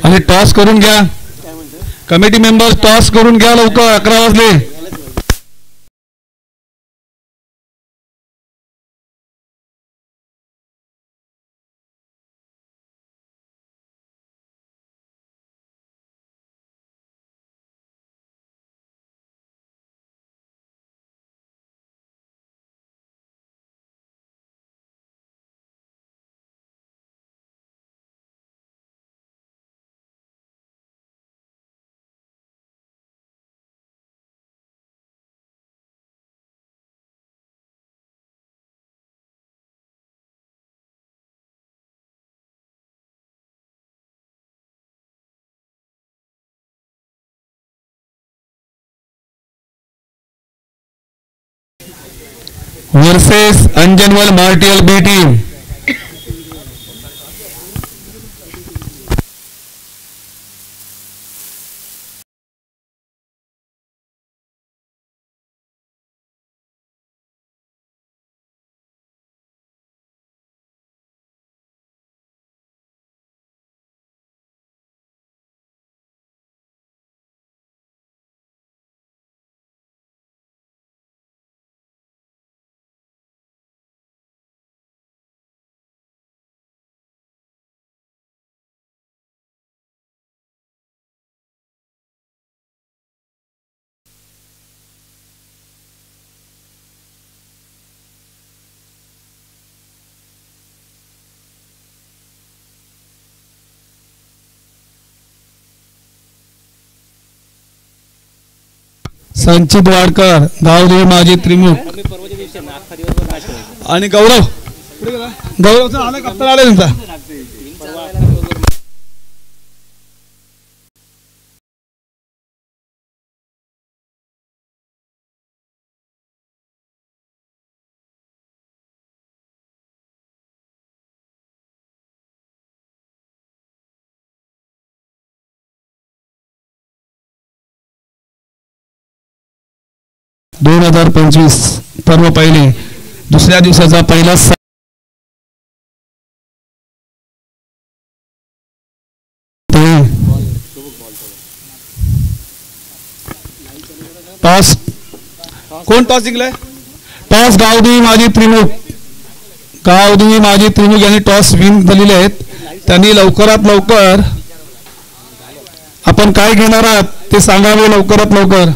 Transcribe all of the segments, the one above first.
आणि टॉस करून घ्या कमिटी मेंबर्स, टॉस करून घ्या लवकर, 11 वाजले. वर्सेस अंजनवल मार्टियल बी टीम. संचित वाडकर, गावदेवी माजी त्रिमुख आणि गौरवचा आला कप्तान आले त्यांचा. पर्व पहिले दुसऱ्या दिवसाचा पहिला टॉस. कोण टॉस जिंकलाय? टॉस गावदेवी माजी त्रिमुख. गावदेवी माजी त्रिमुख यांनी टॉस विन झालेले आहेत. त्यांनी लवकरात लवकर आपण काय घेणार आहात ते सांगावे लवकरात लवकर.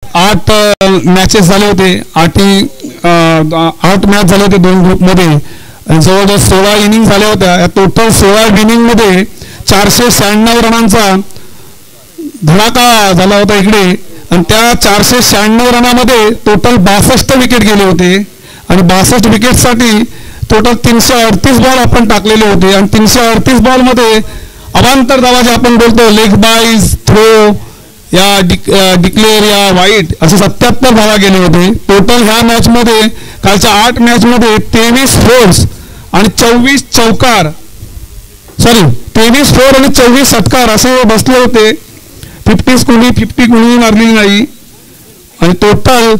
आठ मॅचेस झाले होते. 8 मॅच झाले होते 2 ग्रुपमध्ये. जवळजवळ 16 इनिंग झाल्या होत्या. या टोटल 16 इनिंगमध्ये 496 रनांचा धडाका झाला होता इकडे. आणि त्या 496 रनामध्ये टोटल 62 विकेट गेले होते. आणि 62 विकेटसाठी टोटल 338 बॉल आपण टाकलेले होते. आणि 338 बॉलमध्ये अवांतर धावाचे आपण बोलतो लेग बाईज, थ्रो, या डिक्लेअर, या वाईट असे 77 धावा गेले होते. टोटल ह्या मॅच मध्ये कालच्या 8 मॅच मध्ये 23 फोर्स आणि 24 चौकार सॉरी 23 फोर आणि 24 षटकार असे बसले होते. 50 कोणी मारलेली नाही. आणि टोटल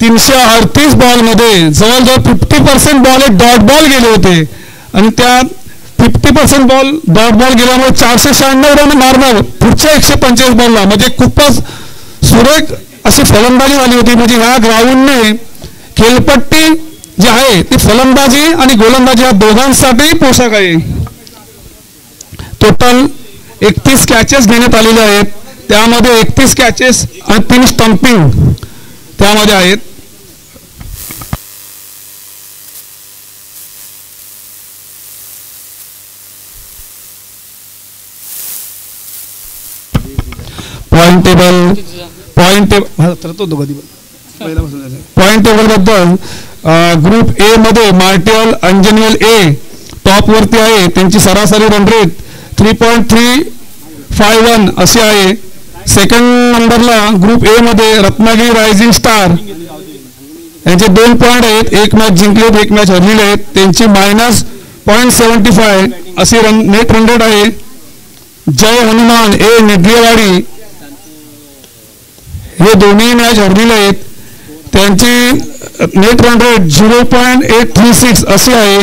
338 बॉलमध्ये जवळजवळ 50% बॉल हे डॉट बॉल गेले होते. आणि त्यात 50% बॉल डॉट बॉल गेल्यामुळे 496 रन मारणार पुढच्या 145 बॉलला. म्हणजे खूपच सुरेख अशी फलंदाजी झाली होती. म्हणजे ह्या ग्राउंडने खेळपट्टी जी आहे ती फलंदाजी आणि गोलंदाजी या दोघांसाठी पोशाख आहे. टोटल 31 कॅचेस घेण्यात आलेले आहेत. त्यामध्ये 31 कॅचेस आणि 3 स्टंपिंग त्यामध्ये आहेत. पॉइंट टेबल बद्दल ग्रुप ए मध्ये मार्टियल अंजनवेल ए टॉप वरती आहे. त्यांची सरासरी रन रेट 3.351 अशी आहे. सेकंड नंबरला ग्रुप ए मध्ये रत्नागिरी रायझिंग स्टार यांचे 2 पॉईंट आहेत. एक मॅच जिंकलेत, एक मॅच हरलेले आहेत. त्यांची -0.75 अशी नेट रन रेट आहे. जय हनुमान ए निडलेवाडी हे दोन्ही मॅच हरलेले आहेत. त्यांची नेट रन रेट 0.836 अशी आहे.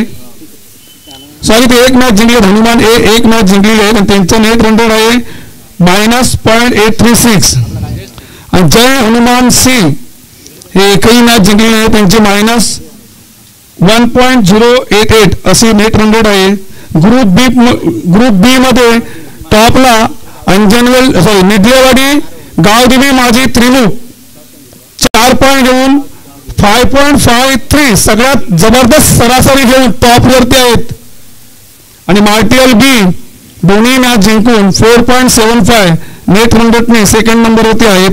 सॉरी ते एक मॅच जिंकले, हनुमान ए एक मॅच जिंकलेले आहेत आणि त्यांचं नेट रन रेट आहे -0.836. आणि जय हनुमान सी हे एकही मॅच जिंकलेले आहे. त्यांची -1.088 अशी नेट रन रेट आहे. ग्रुप बी मध्ये टॉपला निडलेवाडी गावदेवी माझी त्रिमुख 4 पॉईंट घेऊन 5.53 सगळ्यात जबरदस्त सरासरी घेऊन टॉप वरती आहेत. आणि मार्टियल बी दोन्ही मॅच जिंकून 4.75 नेट रन रेटने सेकंड नंबरवरती आहेत.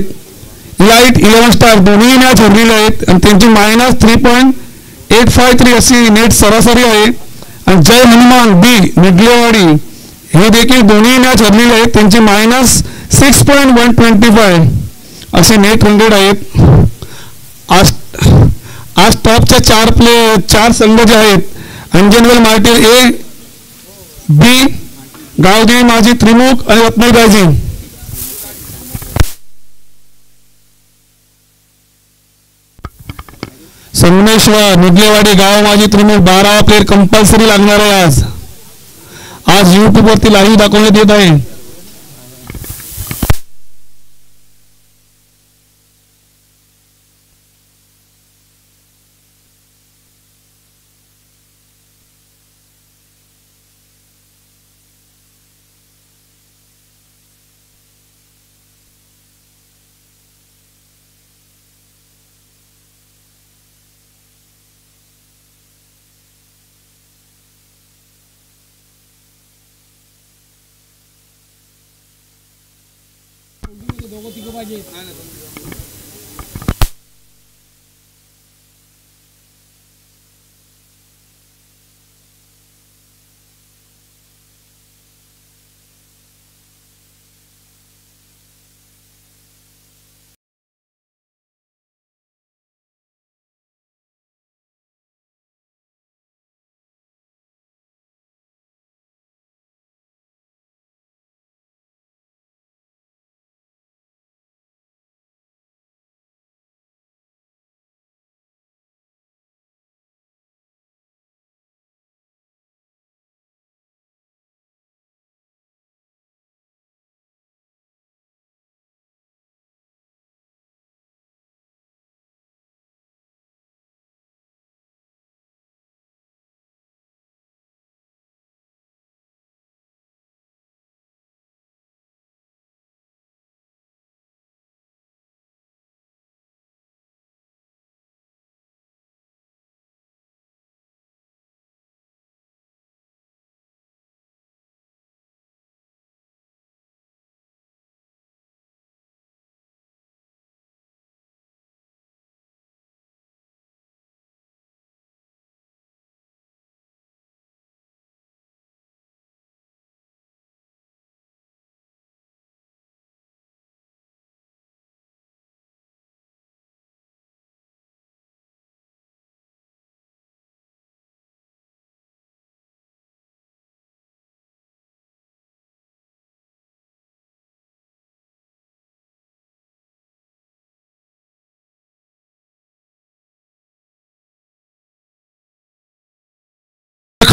इलाइट 11 स्टार दोन्ही मॅच हरलेले आहेत आणि त्यांची -3.853 अशी नेट सरासरी आहे. आणि जय हनुमान बी निडलेवाडी हे देखील दोन्ही मॅच हरलेले आहेत. त्यांची -6.125 असे नेट रन रेट आहेत. आज टॉपच्या 4 संघ जे आहेत अंजनवेल मार्टियल ए बी गावदेवी माझी त्रिमुख आणि रत्नागिरी रायझिंग. संगमेश्वर निडलेवाडी गाव माझी त्रिमुख 12वा प्लेयर कंपल्सरी लागणार आहे. आज YouTube वरती लाईव्ह दाखवण्यात येत आहे.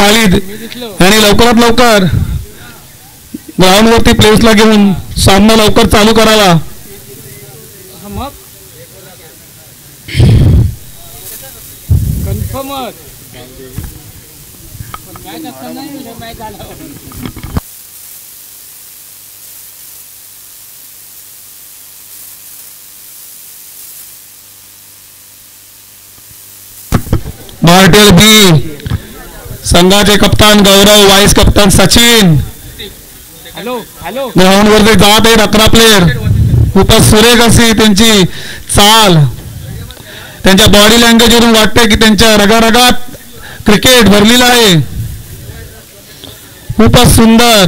खालिद यांनी लवकरात लवकर ग्राउंडवरती प्लेसला घेऊन सामना लवकर चालू करावा. मार्टेल बी संघाचे कप्तान गौरव, वाईस कप्तान सचिन ग्राउंडवरती जात आहेत. 11 प्लेयर. खूपच सुरेख अशी त्यांची चाल, त्यांच्या बॉडी लँग्वेजवरून वाटते की त्यांच्या रगारगात क्रिकेट भरलेलं आहे. खूपच सुंदर.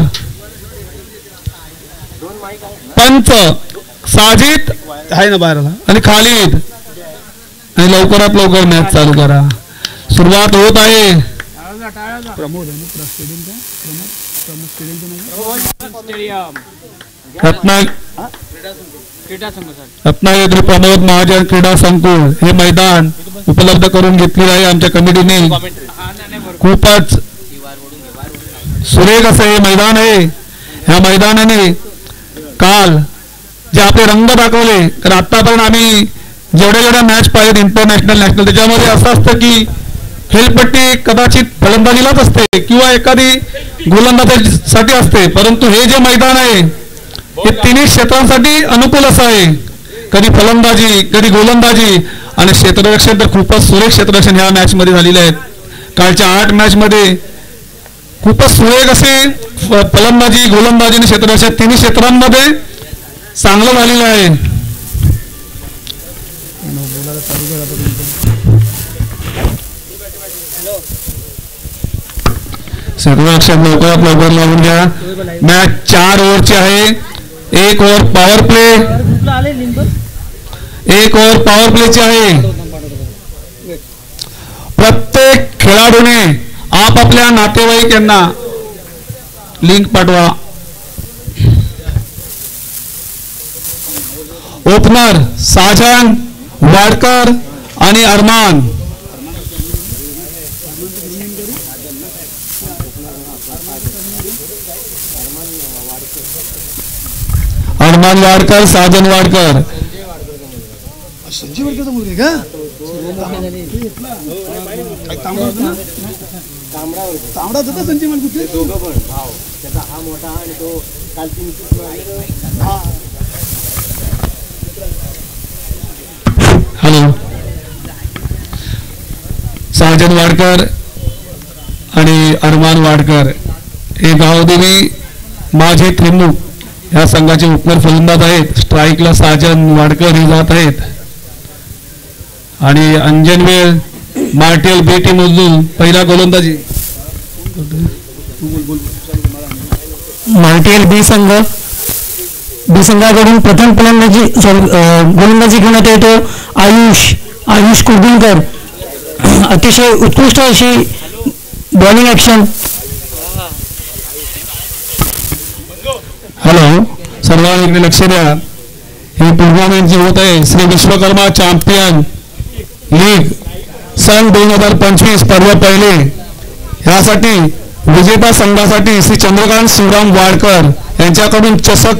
पंच साजिद आहे ना बाहेरला आणि खालिद, आणि लवकरात लवकर मॅच चालू करा. सुरुवात होत आहे. रत्नागिरी प्रमोद महाजन क्रीडा संकुल हे मैदान उपलब्ध करून घेतलेलं आहे आमच्या कमिटीने. खूपच सुरेख असं हे मैदान आहे. ह्या मैदानाने काल जे आपले रंग दाखवले, तर आतापर्यंत आम्ही जेवढ्या मॅच पाहिजेत इंटरनॅशनल नॅशनल, त्याच्यामध्ये असं असतं की खेळपट्टी कदाचित फलंदाजीलाच असते किंवा एखादी गोलंदाजीसाठी असते, परंतु हे जे मैदान आहे हे तिन्ही क्षेत्रांसाठी अनुकूल असं आहे. कधी फलंदाजी, कधी गोलंदाजी आणि क्षेत्ररक्षण, तर खूपच सुरेख क्षेत्ररक्षण ह्या मॅच मध्ये झालेले आहेत. कालच्या 8 मॅच मध्ये खूपच सुरेख असे फलंदाजी, गोलंदाजी आणि क्षेत्ररक्षण तिन्ही क्षेत्रांमध्ये चांगलं झालेलं आहे. क्षेत्ररक्षण लवकरात लवकर लावून घ्या. मॅच 4 ओव्हरची आहे. 1 over power play, 1 over power प्लेची आहे. प्रत्येक खेळाडूने आपापल्या नातेवाईक यांना लिंक पाठवा. ओपनर साजन, वाडकर आणि अरमान. अरमान वाडकर, साजन वाडकर. संजय वाडकर मुलगी का? तांबडा होता संजय वाडकर. दोघं पण भाव, त्याचा हा मोठा आणि तो कालची. हॅलो. साजन वाडकर आणि अरमान वाडकर हे गावदेवी माझे त्रिमुख या संघाचे उपनर फलंदाज आहेत. स्ट्राईकला साजन वाडकर हे जात आहेत आणि अंजनवेल मार्टेल बी टीम मधून पहिला गोलंदाजी. मार्टेल बी संघाकडून प्रथम गोलंदाजी घेण्यात येतो आयुष कुर्डुनकर. अतिशय उत्कृष्ट अशी बॉलिंग ऍक्शन. हॅलो, सर्वांनी लक्ष द्या. हे टुर्नामेंट जे होत आहे श्री विश्वकर्मा चॅम्पियन लीग सन 2025 स्पर्धा पहिले, यासाठी विजेता संघासाठी श्री चंद्रकांत शिवराम वाडकर यांच्याकडून चषक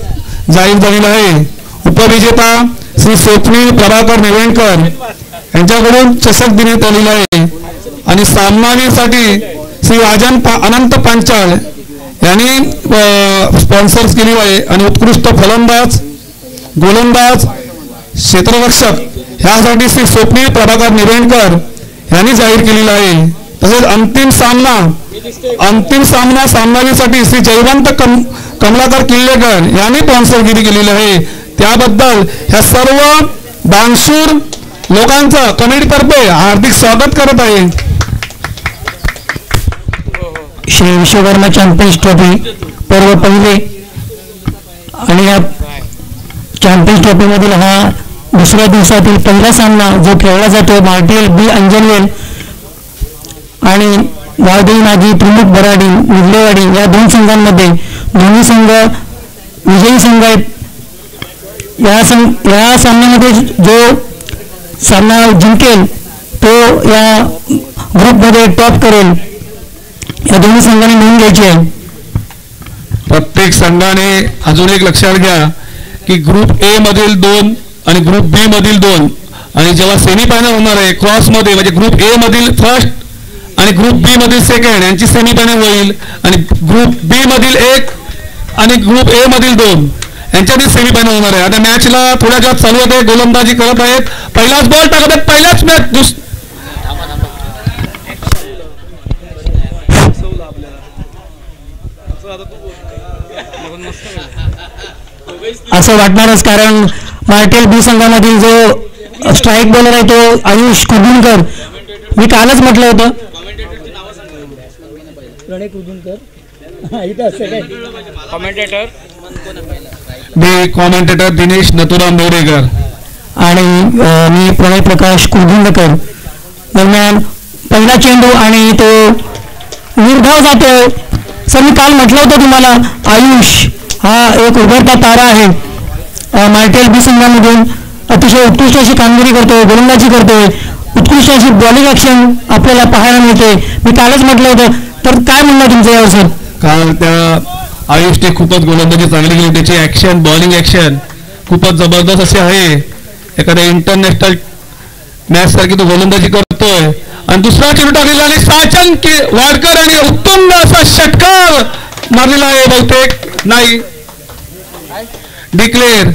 जाहीर झालेला आहे. उपविजेता श्री स्वप्नील प्रभाकर निवेणकर यांच्याकडून चषक देण्यात आलेला आहे. आणि सामनावीसाठी श्री अनंत पांचाळ यांनी स्पॉन्सर्स केली आहे. आणि उत्कृष्ट फलंदाज, गोलंदाज, क्षेत्ररक्षक ह्यासाठी श्री स्वप्नील प्रभाकर निवेणकर यांनी जाहीर केलेला आहे. तसेच अंतिम सामना सामनावीसाठी श्री जयवंत कमलाकर किल्लेकर यांनी स्पॉन्सरगिरी केलेली आहे. त्याबद्दल ह्या सर्व दानशूर लोकांचं कमिटीतर्फे हार्दिक स्वागत करत आहे. श्री विश्वकर्मा चॅम्पियन्स ट्रॉफी पर्व पहिले आणि या चॅम्पियन्स ट्रॉफी मधील हा दुसऱ्या दिवसातील पहिला सामना जो खेळला जातो मार्टेल बी अंजनवेल आणि गावदेवी माझी प्रमुख बराडी मुदलेवाडी या 2 संघांमध्ये. दोन्ही संघ विजयी संघ आहेत. या सामन्यामध्ये जो सामना जिंकेल तो या ग्रुपमध्ये टॉप करेल. या दोन्ही संघाने नोंद घ्यायची आहे. प्रत्येक संघाने अजून एक लक्षात घ्या की ग्रुप ए मधील 2 आणि ग्रुप बी मधील 2 आणि जेव्हा सेमीफायनल होणार आहे क्रॉसमध्ये म्हणजे ग्रुप ए मधील फर्स्ट आणि ग्रुप बी मधील सेकंड यांची सेमीफायनल होईल आणि ग्रुप बी मधील 1 आणि ग्रुप ए मधील 2 यांच्यातील सेमीफायनल होणार आहे. आता मॅचला थोड्या वेळात चालू होते, गोलंदाजी करत आहेत, पहिलाच बॉल टाकत आहेत, पहिल्याच मॅच असं वाटणारच, कारण मार्टेल बी संघामधील जो स्ट्राईक बॉलर आहे तो आयुष कुदुनकर. मी कालच म्हटलं होतं कॉमेंटेटर दिनेश नथुराम मोरेकर आणि मी प्रणय प्रकाश कुलगुंडकर. दरम्यान पहिला चेंडू आणि तो निर्धाव जातोय. सर मी काल म्हटलं होतं तुम्हाला आयुष हा एक उभरता तारा आहे. मार्टेल बी संघामधून अतिशय उत्कृष्ट अशी कामगिरी करतोय, गोलंदाजी करतोय, उत्कृष्ट अशी बॉलिंग ॲक्शन आपल्याला पाहायला मिळते. मी कालच म्हटलं होतं. तर काय म्हणणं तुमचं यावर सर? काल त्या आयुषने खूपच गोलंदाजी चांगली केली. त्याची ॲक्शन बॉलिंग ॲक्शन खूपच जबरदस्त अशी आहे. एखाद्या इंटरनॅशनल मॅच सारखी तो गोलंदाजी करतोय. आणि दुसरा चेंडू टाकलेला आणि साचन वाडकर आणि उत्तम असा षटकार मारलेला आहे. बहुतेक नाही डिक्लेअर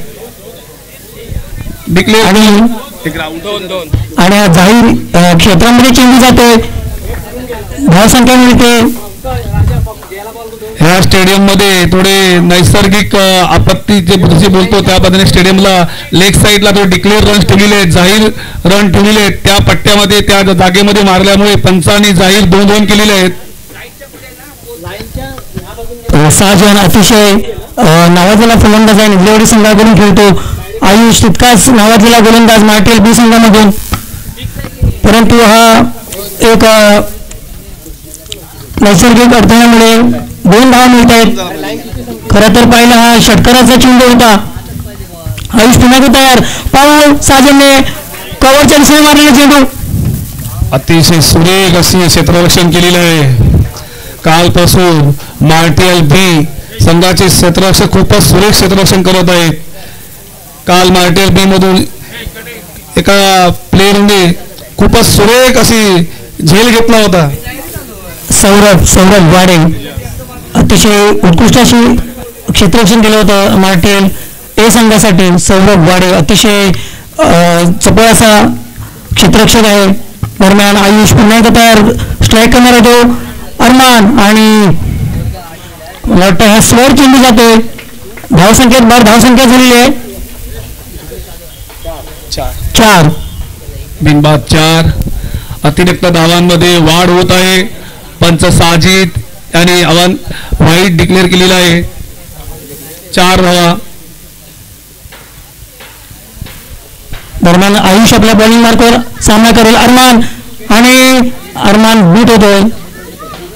आणि जाहीर क्षेत्रामध्ये चेंडू जातोय, धावसंख्या मिळते. ह्या स्टेडियम मध्ये थोडे नैसर्गिक आपत्ती जे बोलतो त्या पद्धतीने स्टेडियमला लेग साईडला थोडे डिक्लेअर रन्स ठेवलेले आहेत, जाहीर रन ठेवलेले आहेत. त्या पट्ट्यामध्ये त्या जागेमध्ये मारल्यामुळे पंचांनी जाहीर 2-2 केलेले आहेत. 6 जण अतिशय नावाजलेला फलंदाज आहे, निवलेवाडी संघाकडून खेळतो. आयुष तितकाच नावाजलेला गोलंदाज मार्टेल बी संघामधून. परंतु हा एक नैसर्गिक अडथळ्यामुळे 2 धावा मिळत आहेत. खरं तर पाहिलं हा षटकाराचा चेंडू होता. आयुष पुन्हा तयार. पाऊल साजनने कव्हरच्या दिशेने मारलेला चेंडू. अतिशय सुरेख असे क्षेत्ररक्षण केलेलं आहे. कालपासून मार्टेल बी संघाचे क्षेत्ररक्षक खूपच सुरेख क्षेत्ररक्षण करत आहेत. काल मार्टेल बी मधून एका प्लेअरने खूपच सुरेख अशी झेल घेतला होता. सौरभ वाडे अतिशय उत्कृष्ट अशी क्षेत्ररक्षण केलं होतं मार्टेल ए संघासाठी. सौरभ वाडे अतिशय चपळ असा क्षेत्ररक्षक आहे. दरम्यान आयुष पुन्हा एकदा तयार. स्ट्राईक करणार होतो अरमान आणि मला वाटतं हा स्वर चेंडू जातोय. धावसंख्येत धावसंख्या झालेली आहे 4 बिनबाद 4. अतिरिक्त धावांमध्ये वाढ होत आहे. पंच साजिद यांनी वाईट डिक्लेअर केलेला आहे. 4 धावा. दरम्यान आयुष आपल्या बॉलिंग मार्कवर सामना करेल. अरमान बीट होतोय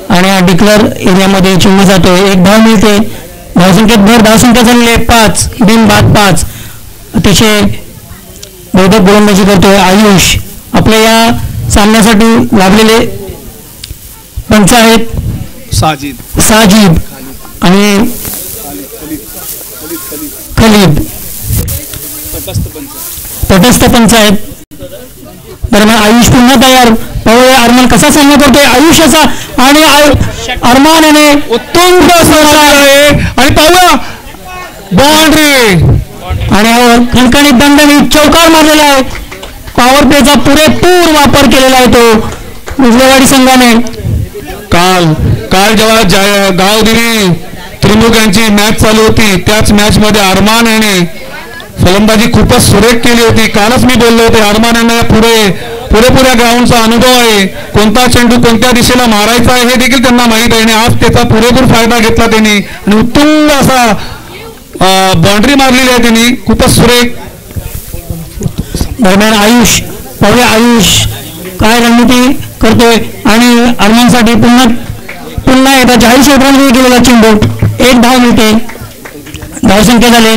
आणि हा डिक्लेअर एरियामध्ये चेंडू जातोय. 1 धाव मिळते. धावसंख्येत धावसंख्या झालेली आहे 5 बिनबाद 5. अतिशय बोधक गोलंदाजी करतोय आयुष. आपल्या या सामन्यासाठी लाभलेले पंच आहेत साजिद आणि खलीद. तटस्थ पंच आहेत. दरम्यान आयुष पुन्हा तयार. पाहूया अरमान कसा सामना करतोय आयुष्याचा आणि अरमान याने उत्तम आणि पाहूया बाउंड्री आणि खणखणीत दंडनी चौकार मारलेला आहे. पॉवर प्लेचा पुरेपूर वापर केलेला आहे तो उजलेवाडी संघाने. काल जेव्हा गावदिनी त्रिमुख यांची मॅच चालू होती त्याच मॅच मध्ये अरमान याने फलंदाजी खूपच सुरेख केली होती. कालच मी बोललो होते अरमान यांना पुरेपूर ग्राउंडचा अनुभव आहे. कोणता चेंडू कोणत्या दिशेला मारायचा आहे हे देखील त्यांना माहीत आहे आणि आज त्याचा पुरेपूर फायदा घेतला त्यांनी आणि उत्तम असा बाउंड्री मारलेली आहे त्यांनी खूपच सुरेख. दरम्यान आयुष पाहूया आयुष काय रणनीती करतोय आणि अरमानसाठी पुन्हा एकदा जाहीर क्षेत्रामध्ये गेलेला चेंडू. 1 धाव मिळते. धावसंख्या झाले.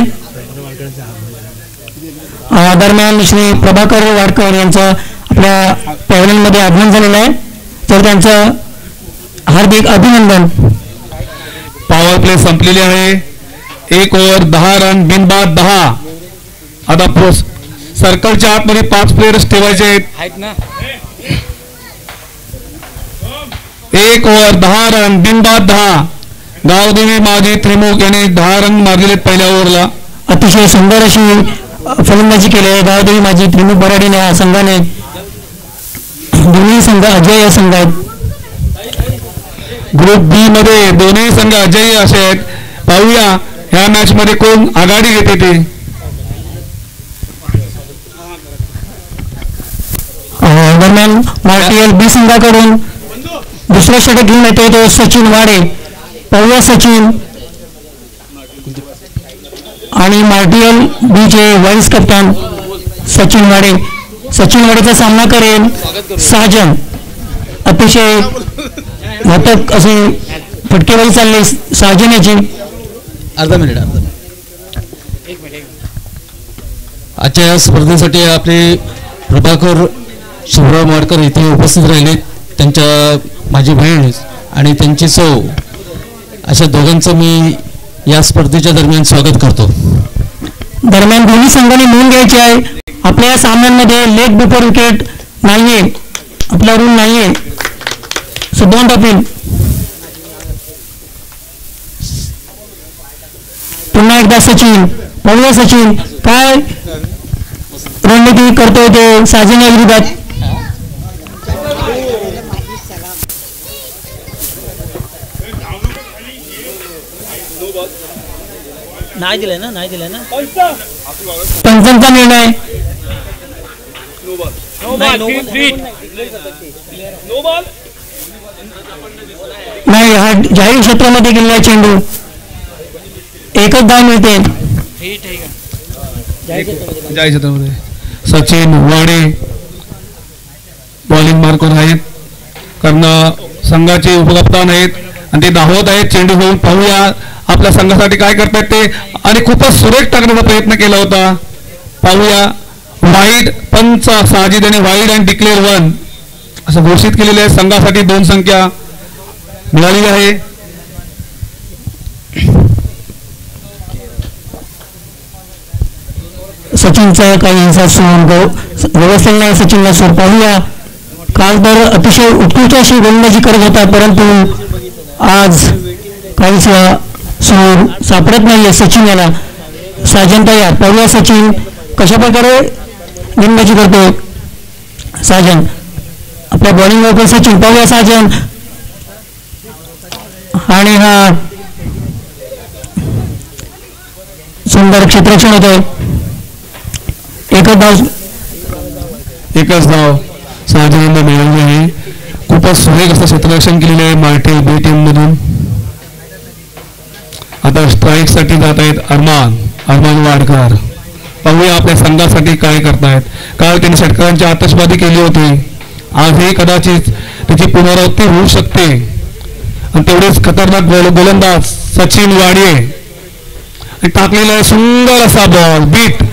दरम्यान श्री प्रभाकर वाडकर यांचं आपल्या पॅव्हलियनमध्ये आगमन झालेलं आहे. तर त्यांचं हार्दिक अभिनंदन. पॉवर प्ले संपलेली आहे. 1 ओव्हर 10 रन बिनबाद 10. आता सर्कलच्या आतमध्ये 5 प्लेयर्स ठेवायचे आहेत ना. 1 ओव्हर 10 रन बिनबाद 10. गावदेवी माजी त्रिमुख यांनी 10 रन मारलेले पहिल्या ओव्हरला. अतिशय सुंदर अशी फलंदाजी केली आहे गावदेवी माजी त्रिमुख बराडीने या संघाने. दोन्ही संघ अजय या संघ आहेत. ग्रुप बी मध्ये दोन्ही संघ अजय असे आहेत. पाहूया ह्या मॅच मध्ये कोण आघाडी घेते ते. दरम्यान मार्टियल बी संघाकडून दुसरा षटक घेऊन येतो तो सचिन वाडे. पाहूया सचिन आणि मार्टियल बीचे व्हाईस कप्तान सचिन वाडे. सचिन वाडेचा सामना करेल साजन. अतिशय घातक असे फटकेबाजी चालले साजन याची. अर्धा मिनिट. आजच्या या स्पर्धेसाठी आपले प्रभाकर शिवराव माडकर इथे उपस्थित राहिले. त्यांच्या माझी बहीण आणि त्यांची सौ अशा दोघांचं मी या स्पर्धेच्या दरम्यान स्वागत करतो. दरम्यान दोन्ही संघाने नोंद घ्यायची आहे. आपल्या या सामन्यांमध्ये लेग बिफोर विकेट नाहीये. आपला रूल नाहीये. So don't appeal. पुन्हा एकदा सचिन. पाहूया सचिन काय रणनीती करतोय ते साजन या विरोधात. नाही दिलंय ना. पंचांचा निर्णय. नाही हा जाहीर क्षेत्रामध्ये गेलेला चेंडू. एकच धाव मिळते. जाहीर क्षेत्रामध्ये सचिन वाडे बॉलिंग मार्कवर आहेत. कारण संघाचे उपकप्तान आहेत आणि ते धावत आहेत चेंडू घेऊन. पाहूया आपल्या संघासाठी काय करतायत ते. आणि खूपच सुरेख टाकण्याचा प्रयत्न केला होता. पाहूया वाईड पंच साजिद आणि वाईड अँड डिक्लेअर 1 असं घोषित केलेले आहे. संघासाठी 2 संख्या मिळालेली आहे. सचिनचा काही हिंसा व्यवस्थित नाही. सचिनला सोड. पाहूया काल तर अतिशय उत्कृष्ट अशी गोलंदाजी करत होता परंतु आज काहीसा सूर सापडत नाहीये सचिन याला. साजन तयार. पाहूया सचिन कशा प्रकारे गोलंदाजी करतो. साजन आपल्या बॉलिंग वर सचिन. पाहूया साजन आणि हा सुंदर क्षेत्ररक्षण होतोय. एकच धाव साजनला मिळाली आहे. खूपच सुरेख असं क्षेत्ररक्षण केलेलं आहे मार्टियल बी टीम मधून. आता स्ट्राईक साठी जात आहेत अरमान वाडकर. पाहूया आपल्या संघासाठी काय करतायत. काल त्यांनी षटकारांची आतषबाजी केली होती. आजही कदाचित त्याची पुनरावृत्ती होऊ शकते. आणि तेवढेच खतरनाक गोलंदाज सचिन वाडे टाकलेला आहे सुंदर असा बॉल बीट.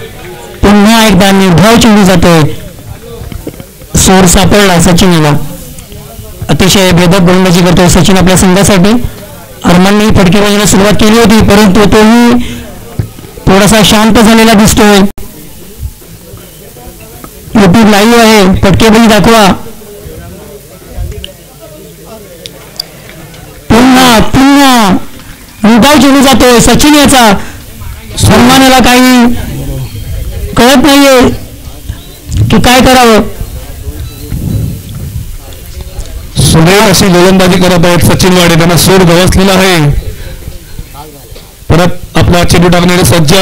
पुन्हा एकदा निर्धाव चेंडू जातोय. सोर सापडला सचिनला. अतिशय भेदक गोलंदाजी करतोय सचिन आपल्या संघासाठी. अरमानने फटकेबाजीला सुरुवात केली होती परंतु तोही थोडासा शांत झालेला दिसतोय. युट्यूब लाईव्ह आहे. फटकेबाजी दाखवा. पुन्हा निर्धाव चेंडू जातोय सचिन याचा. सन्मानाला काही कळत नाहीये की काय करावं. सुरेख अशी गोलंदाजी करत आहेत सचिन वाडे. त्यांना सोड गवसलेला आहे. परत आपला चेंडू टाकणारे सज्ज.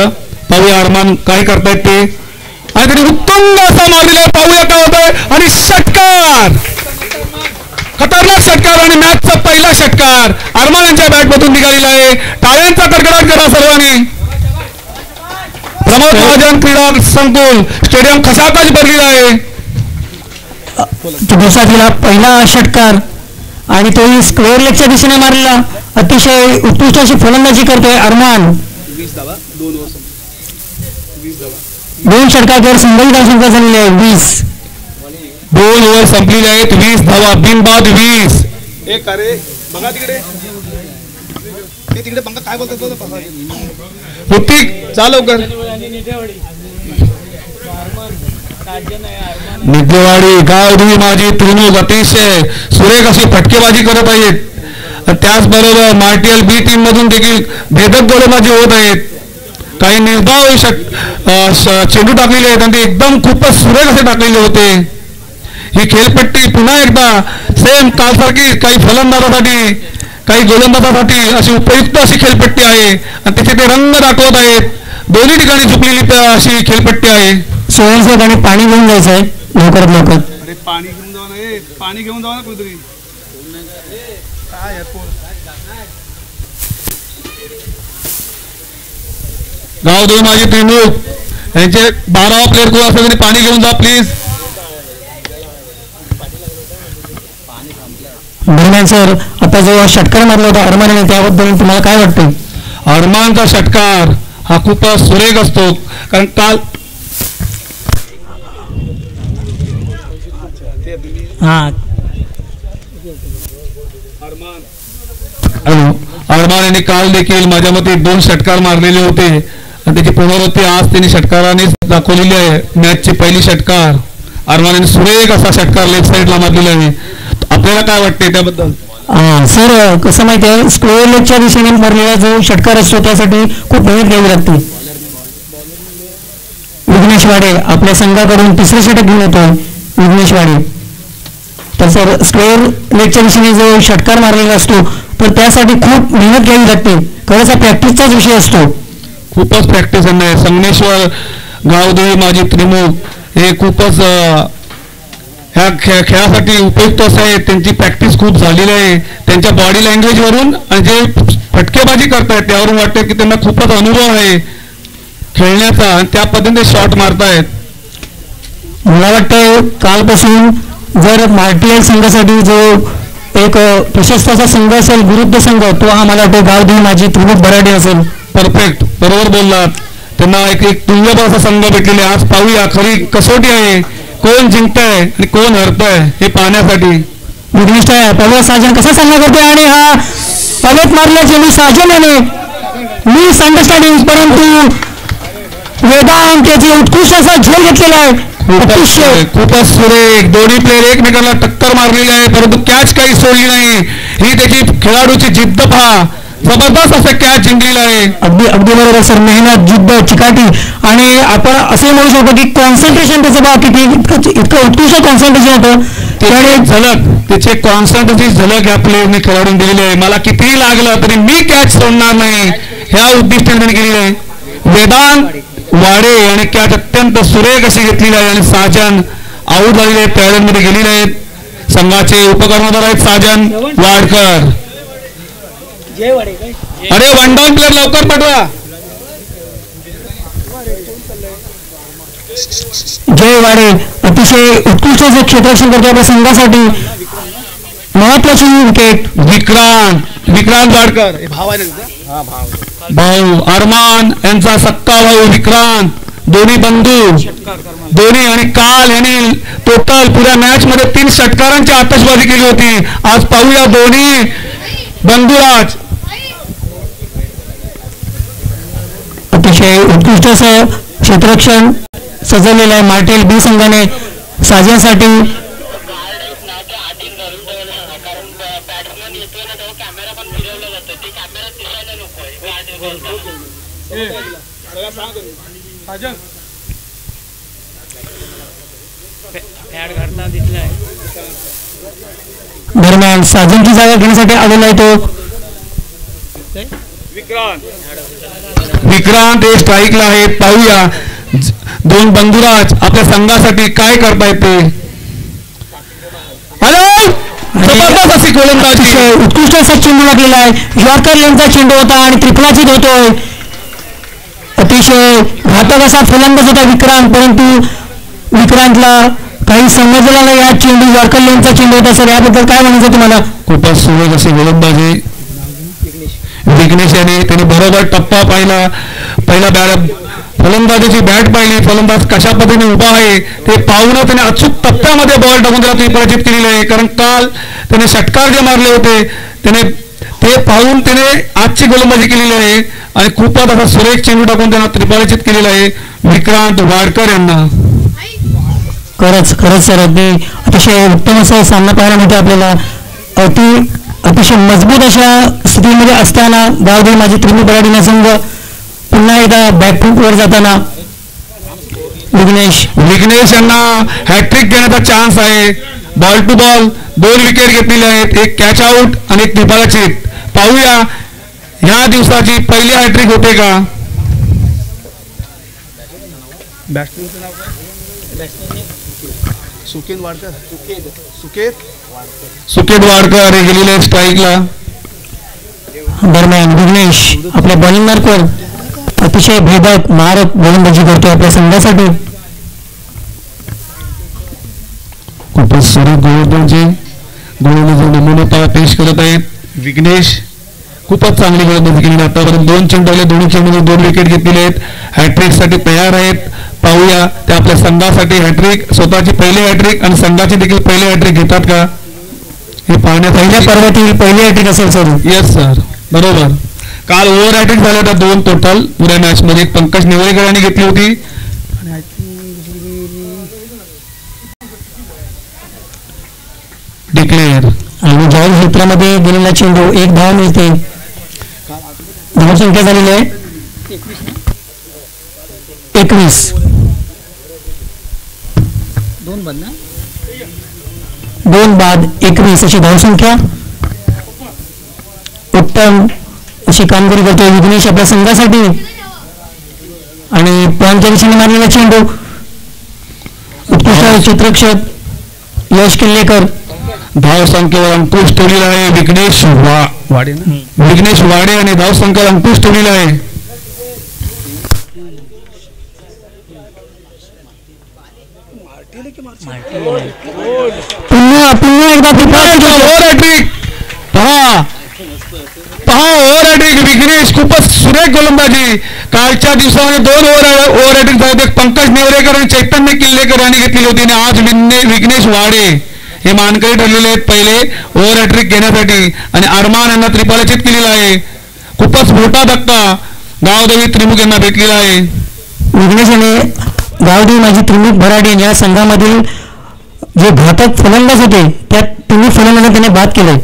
पाहूया अरमान काय करतायत ते. आणि त्यांनी उत्तुंग असा मारलेला आहे. पाहूया काय होतंय. आणि षटकार खतरनाक षटकार आणि मॅचचा पहिला षटकार अरमान यांच्या बॅटमधून निघालेला आहे. टाळ्यांचा कडकडाट करा सर्वांनी. प्रमोद महाजन क्रीडा संकुल स्टेडियम खचाखच भरलेला आहे. दिवसातला पहिला षटकार आणि तोही स्क्वेअर लेगच्या दिशेने मारलेला. अतिशय उत्कृष्ट अशी फलंदाजी करतोय अरमान. 2 षटकावर संघाची धावसंख्या झालेली आहे 20. 2 ओव्हर संपलेले आहेत. 20 धावा बिनबाद 20. बघा तिकडे तिकडे पंखा काय बोलतात ऋतिक चाल लवकर. निगेवाडी गावधुई माझी त्रिमुख अतिशय सुरेख अशी फटकेबाजी करत आहेत. त्याचबरोबर मार्टियल बी टीम मधून देखील भेदक गोलंदाजी होत आहेत. काही निर्धाव चेंडू टाकलेले आहेत आणि ते एकदम खूपच सुरेख असे टाकलेले होते. ही खेळपट्टी पुन्हा एकदा सेम कालसारखी काही फलंदाजासाठी काही गोलंदाजासाठी अशी उपयुक्त अशी खेळपट्टी आहे आणि त्याचे ते रंग दाखवत आहेत. दोन्ही ठिकाणी झुकलेली अशी खेळपट्टी आहे. सोयीचं आणि पाणी घेऊन जायचं आहे लवकरात लवकर. अरे पाणी घेऊन जाऊ ना, पाणी घेऊन जाऊ ना कुठेतरी. गावधुई माझी त्रिमुख यांचे 12 प्लेयर कोण असेल तरी पाणी घेऊन जा प्लीज. दरम्यान सर आता जो षटकार मारला होता अरमानने त्याबद्दल तुम्हाला काय वाटतं? अरमानचा षटकार हा खूपच सुरेख असतो. कारण काल अरमान यांनी काल देखील माझ्या मते 2 षटकार मारलेले होते आणि त्याची पुनरावृत्ती आज त्यांनी षटकाराने दाखवलेली आहे. मॅचची पहिली षटकार अरमान यांनी सुरेख असा षटकार लेफ्ट साईडला मारलेला आहे. आपल्याला काय वाटते त्याबद्दल? सर कसं माहिती आहे स्क्वेअर लेगच्या दिशेने मारलेला जो षटकार असतो त्यासाठी खूप मेहनत घ्यावी लागते. विघ्नेश वाडे आपल्या संघाकडून 3रं षटक घेऊन येतो. विघ्नेश वाडे तर सर स्क्वेअर लेगच्या दिशेने जो षटकार मारलेला असतो तर त्यासाठी खूप मेहनत घ्यावी लागते. खरंच हा प्रॅक्टिसचाच विषय असतो. खूपच प्रॅक्टिस आहे. संगमेश्वर गावधुई माझी त्रिमुख हे खूपच ह्या खेळासाठी उपयुक्त असं आहे. त्यांची प्रॅक्टिस खूप झालेली आहे. त्यांच्या बॉडी लँग्वेजवरून आणि जे फटकेबाजी करतायत त्यावरून वाटतं की त्यांना खूपच अनुभव आहे खेळण्याचा आणि त्या पद्धतीने शॉट मारतायत. मला वाटतं कालपासून जर मार्टियल संघासाठी जो एक प्रशस्ताचा संघ असेल विरुद्ध संघ तो हा मला वाटतं गावधुई माझी त्रिमुख बराडे असेल. परफेक्ट बरोबर बोललात. त्यांना एक तुल्यबळ असा संघ भेटलेला आहे. आज पाहूया खरी कसोटी आहे कोण जिंकताय आणि कोण हरताय हे पाहण्यासाठी. विघ्नेश आहे पहिले साजन कसा सामना करतोय आणि हा हवेत मारला चेंडू साजन याने मी अंडरस्टँडिंग परंतु वेदांत त्याची उत्कृष्ट असा झेल घेतलेला आहे. खूपच सुरेख दोन्ही प्लेयर एकमेकांना टक्कर मारलेली आहे परंतु कॅच काही सोडली नाही. ही त्याची खेळाडूची जिद्द पहा. जबरदस्त असं कॅच जिंकलेला आहे. अगदी बरोबर सर. मेहनत जिद्द चिकाटी आणि आपण असे म्हणू शकतो की कॉन्सन्ट्रेशन त्याचं बघा किती इतकं उत्कृष्ट कॉन्सन्ट्रेशन होतं. त्याने झलक त्याचे कॉन्सन्ट्रेशनची झलक या प्लेयरने खेळाडून दिलेली आहे. मला कितीही लागलं तरी मी कॅच सोडणार नाही ह्या उद्दिष्टाने त्यांनी केलेलं आहे. वेदांत वाडे आणि कॅच अत्यंत सुरेख अशी घेतलेली आहे आणि साजन आऊट झालेले खेळाडूंमध्ये गेलेले आहेत. संघाचे उपकर्णधार आहेत साजन वाडकर. अरे 1 डाऊन प्लेयर लवकर पाठवा. जय वाडे अतिशय उत्कृष्ट असे क्षेत्ररक्षण करतो आपल्या संघासाठी. महत्वाची विकेट. विक्रांत वाडकर भाऊ अरमान यांचा सक्का भाऊ विक्रांत दोन्ही बंधू दोन्ही आणि काल यांनी टोटल पुऱ्या मॅच मध्ये 3 षटकारांची आतषबाजी केली होती. आज पाहूया दोन्ही बंधुराज. अतिशय उत्कृष्ट असं क्षेत्ररक्षण सजवलेलं आहे मार्टियल बी संघाने साजनसाठी. दरम्यान साजनची जागा घेण्यासाठी आलेला आहे तो विक्रांत हे स्ट्राईकला आहेत. पाहूया 2 बंधुराज आपल्या संघासाठी काय करतायत ते. जबरदस्त अशी गोलंदाजी उत्कृष्ट असा चेंडू लागलेला आहे. यॉर्कर लेनचा चेंडू होता आणि त्रिफळाचीत होतोय. अतिशय घातक असा फलंदाज होता विक्रांत परंतु विक्रांतला काही समजलं नाही. या चेंडू यॉर्कर लेनचा चेंडू होता. सर याबद्दल काय म्हणायचं तुम्हाला? खूपच सुरेख अशी गोलंदाजी विघ्नेश याने त्याने बरोबर टप्पा पाहिला. पहिला फलंदाजाची बॅट पाहिली. फलंदाज कशा पद्धतीने उभा आहे ते पाहून त्याने अचूक टप्प्यामध्ये बॉल टाकून त्याला पराजित केलेला आहे. कारण काल त्याने षटकार जे मारले होते ते पाहून त्याने आजची गोलंदाजी केलेली आहे आणि खूपच असा सुरेख चेंडू टाकून त्यांना त्रिपालिचित केलेला आहे विक्रांत वाडकर यांना. खरंच सर अगदी अतिशय उत्तम असा सामना पाहायला मिळतो आपल्याला. अतिशय मजबूत अशा स्थितीमध्ये असताना गावदेवी माझी त्रिमूख बराडी संघ पुन्हा एकदा बॅकफूटवर जाताना विघ्नेश यांना हॅट्रिक घेण्याचा चान्स आहे. बॉल टू बॉल 2 विकेट घेतलेले आहेत, एक कॅच आउट आणि एक त्रिपालाचित. पाहूया ह्या दिवसाची पहिली हॅट्रिक होते का. सुकेत वाडकर हे गेलेले स्ट्राईकला. दरम्यान विघ्नेश आपल्या बॉलिंग मार्कवर अतिशय भेदक मारक गोलंदाजी करतो आपल्या संघासाठी. खूपच सुरेख गोलंदाजी नमुने पेश करत आहेत. विघ्नेश खूपच चांगली गोलंदाजी केली. आतापर्यंत 2 चेंडू आले, दोन्ही चेंडूमध्ये 2 विकेट घेतलेले आहेत. हॅट्रिक साठी तयार आहेत. पाहूया ते आपल्या संघासाठी हॅट्रिक, स्वतःची पहिली हॅट्रिक आणि संघाची देखील पहिली हॅट्रिक घेतात का हे पाहण्यात. पहिल्या पर्वातील पहिली हॅट्रिक असेल सर. येस सर, बरोबर. काल ओव्हर हॅट्रिक झाल्या होत्या 2 टोटल पुऱ्या मॅच मध्ये. पंकज नेवळेकर यांनी घेतली होती. डिक्लेअर आणि जाहीर क्षेत्रामध्ये गेलेला चेंडू 1 धाव मिळते. धावसंख्या झालेली आहे 21. 2 बाद 21 अशी धावसंख्या. उत्तम अशी कामगिरी करतोय विघ्नेश आपल्या संघासाठी. आणि पॉईंटच्या दिशेने मारलेला चेंडू उत्कृष्ट क्षेत्ररक्षक यश किल्लेकर. धाव संख्येवर अंकुश ठेवलेला आहे विघ्नेश वाडे आणि धाव संख्येवर अंकुश ठेवलेला आहे. पुन्हा एकदा ओव्हर हॅट्रिक विघ्नेश. खूपच सुरेख गोलंदाजी. कालच्या दिवसामध्ये 2 ओव्हर हॅट्रिक झाले. पंकज नेवरेकर आणि चैतन्य किल्लेकर यांनी घेतलेली होती आणि आज विघ्नेश वाडे हे मानकरी ठरलेले आहेत पहिले ओव्हर हॅट्रिक घेण्यासाठी. आणि अरमान यांना त्रिपालाचित केलेला आहे. खूपच मोठा धक्का गावदेवी त्रिमुख यांना भेटलेला आहे. विघ्नेश याने गावदेवी माझी त्रिमुख बराडी या संघामधील जे घातक फलंदाज होते त्यात तिन्ही फलंदाजांना त्याने बाद केले.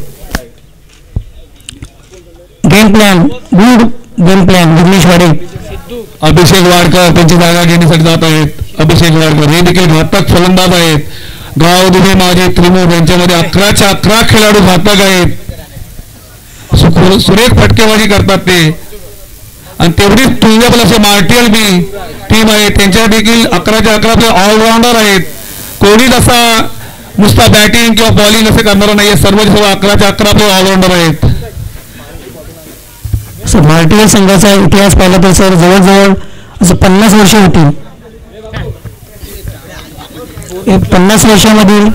गुड गेम प्लॅन विघ्नेश वाडे. अभिषेक वाडकर त्यांची जागा घेण्यासाठी जात आहेत. अभिषेक वाडकर हे देखील घातक फलंदाज आहेत. गावदेवी माझे त्रिमुख यांच्यामध्ये 11च्या 11 खेळाडू घातक आहेत. सुरेख फटकेबाजी करतात ते. आणि तेवढीच तुंगबल असे मार्टियल बी टीम आहे, त्यांच्या देखील 11च्या 11 ऑलराऊंडर आहेत. कोणीच असा नुसता बॅटिंग किंवा बॉलिंग असे करणारा नाहीये. सर्व 11च्या 11 ऑलराऊंडर आहेत. मार्टियल संघाचा इतिहास पाहिला तर सर जवळजवळ असं 50 वर्ष होतील. 50 वर्षामधील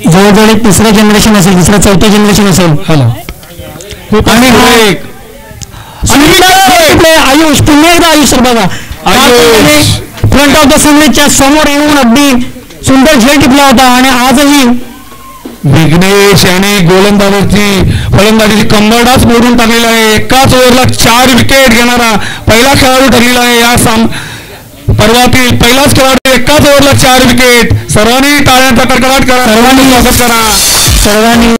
जवळजवळ एक 3रं जनरेशन असेल, 3rं-4थं जनरेशन असेल. आणि आयुष पुन्हा एकदा आयुष सर बघा फ्रंट ऑफ द सनलाइटच्या समोर येऊन अगदी सुंदर झेल टिपला होता. आणि आजही विघ्नेश यांनी फलंदाजीची कंबरडाच मोडून टाकलेला आहे. एकाच ओव्हरला 4 विकेट घेणारा पहिला खेळाडू ठरलेला आहे. या पर्वातील पहिलाच खेळाडू एकाच ओव्हरला 4 विकेट. सर्वांनी टाळ्यांचा कडकडाट करा, सर्वांनी स्वागत करा. सर्वांनी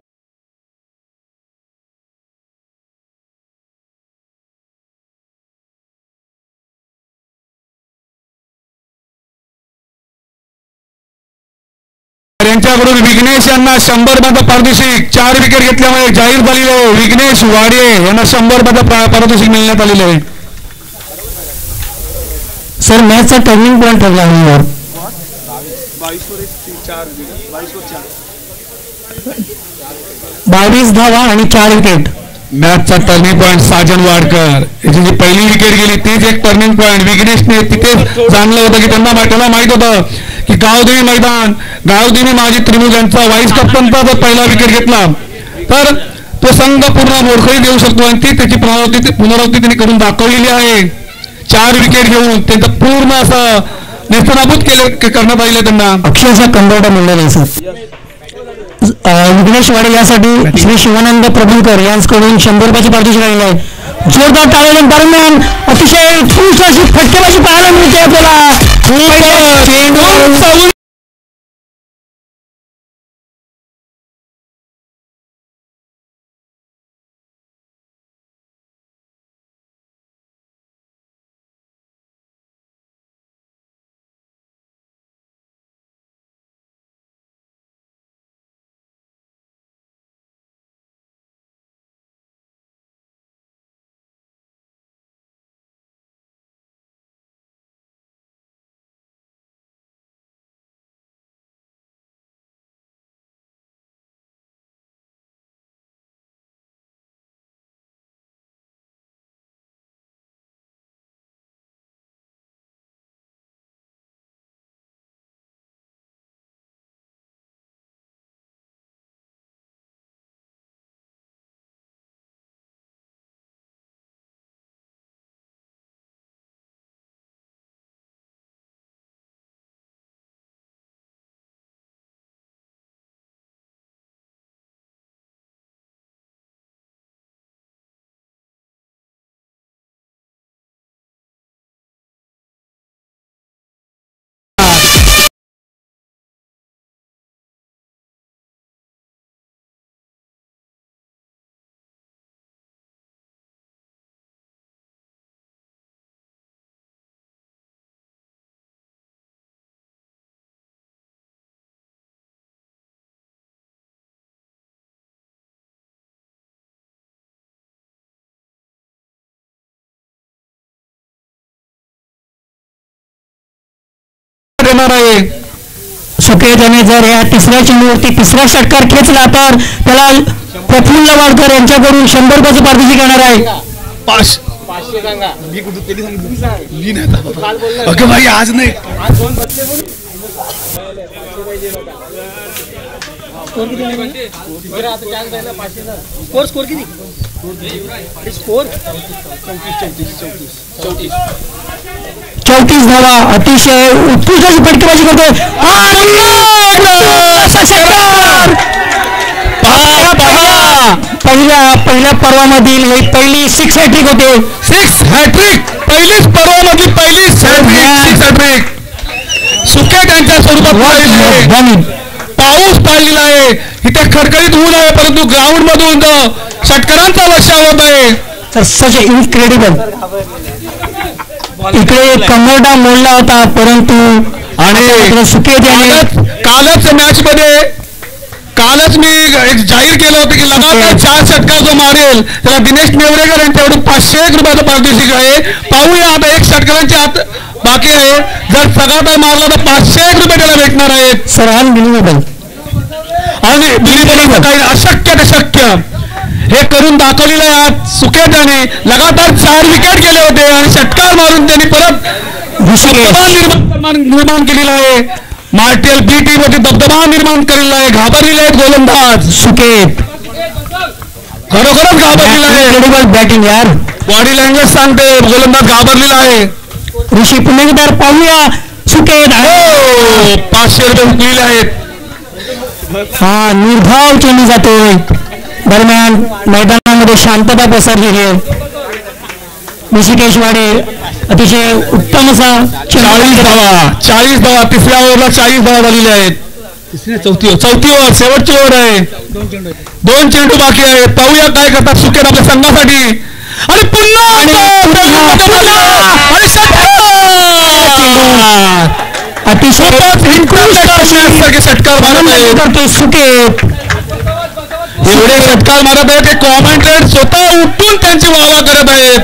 यांच्याकडून विघ्नेश यांना 100 मध्ये पारितोषिक. 4 विकेट घेतल्यामुळे जाहीर झालेले विघ्नेश वाडे यांना 100 मध्ये पारितोषिक मिळण्यात आलेले आहे. सर मॅचचा टर्निंग पॉईंट ठरला आहे. 22 धावा आणि 4 विकेट. मॅचचा टर्निंग पॉईंट साजन वाडकर याची जी पहिली विकेट गेली तीच एक टर्निंग पॉईंट. विघ्नेशने तिथे जाणलं होतं की त्याला माहित होतं की गावदेवी माझी त्रिमुख यांचा व्हाईस कप्तानचा जर पहिला विकेट घेतला तर तो संघ पूर्ण मोडकळी देऊ शकतो. आणि ती त्याची पुनरावृत्ती त्यांनी करून दाखवलेली आहे. 4 विकेट घेऊन त्यांचं पूर्ण असं नेस्तनाबूत करण्यात आलेलं त्यांना. अक्षरशः कंबरडा मिळालेला आहे सर. विघ्नेश वाडे यासाठी श्री शिवानंद प्रभुकर यांच्याकडून 100 रुपयाची पारितोषिक आलेलं आहे. जोरदार टाळ्या दरम्यान अतिशय उत्कृष्ट अशी फटकेबाजी पाहायला मिळते आपल्याला. देणार आहे. सुकेत याने जर या तिसऱ्या चेंडूवरती तिसरा षटकार खेचला तर त्याला प्रफुल्ल वाडकर यांच्याकडून 100 रुपयाची पारितोषिक येणार आहे. 500 सांगा. मी कुठे तरी सांगितलं ओके भाई आज नाही. स्कोर किती स्कोर 34 धावा. अतिशय उत्कृष्ट अशी फटकेबाजी करतोय. पहिल्या पर्वामधील ही पहिली 6 हॅट्रिक होते. 6 हॅट्रिक पहिलीच पर्वामधली पहिली 6 हॅट्रिक सुके त्यांच्या स्वरूपात पाऊस पाडलेला आहे. इथे खडखडीत ऊन आहे परंतु ग्राउंड मधून षटकारांचा वर्षाव होत आहे. तर सच इनक्रेडिबल. इकडे कमरडा मोडला होता परंतु आणि सुकेत याने कालच मी जाहीर केलं होतं की लगातार 4 षटकार जो मारेल त्याला दिनेश नेवरेकर यांच्याकडून 501 रुपयाचं पारितोषिक आहे. पाहूया आता 1 षटकारांची आत बाकी आहे. जर लगातार मारला तर 501 रुपये त्याला भेटणार आहेत. सर अनबिलिव्हेबल आणि काही अशक्य ते शक्य हे करून दाखवलेलं आहे. आज सुकेताने लगातार 4 विकेट गेले होते आणि षटकार मारून त्यांनी परत निर्माण केलेला आहे. मार्टेल बी टीम मध्ये दबदबा निर्माण केलेला आहे. घाबरलेले आहेत गोलंदाज सुकेत. खरोखरच घाबरलेला आहे. बॅटिंग यार. बॉडी लँग्वेज सांगते गोलंदाज घाबरलेला आहे. ऋषी पुणेकर पाहूया. सुकेत 500 रुपये हुकलेले आहेत. हा निर्धाव चेंडू जातोय. दरम्यान मैदानामध्ये शांतता पसरलेली आहे. ऋषिकेश वाडे अतिशय उत्तम असा 40 धावा. तिसऱ्या ओव्हरला 40 धावा झालेल्या आहेत. चौथी ओव्हर शेवटची ओव्हर आहे. 2 चेंडू बाकी आहेत. पाहूया काय करतात सुकेत आपल्या संघासाठी. आणि पुन्हा अतिशय षटकार मारत करतोय सुकेत. एवढे षटकार मारत आहेत ते कॉमेंटेटर स्वतः उठून त्यांची वाहवा करत आहेत.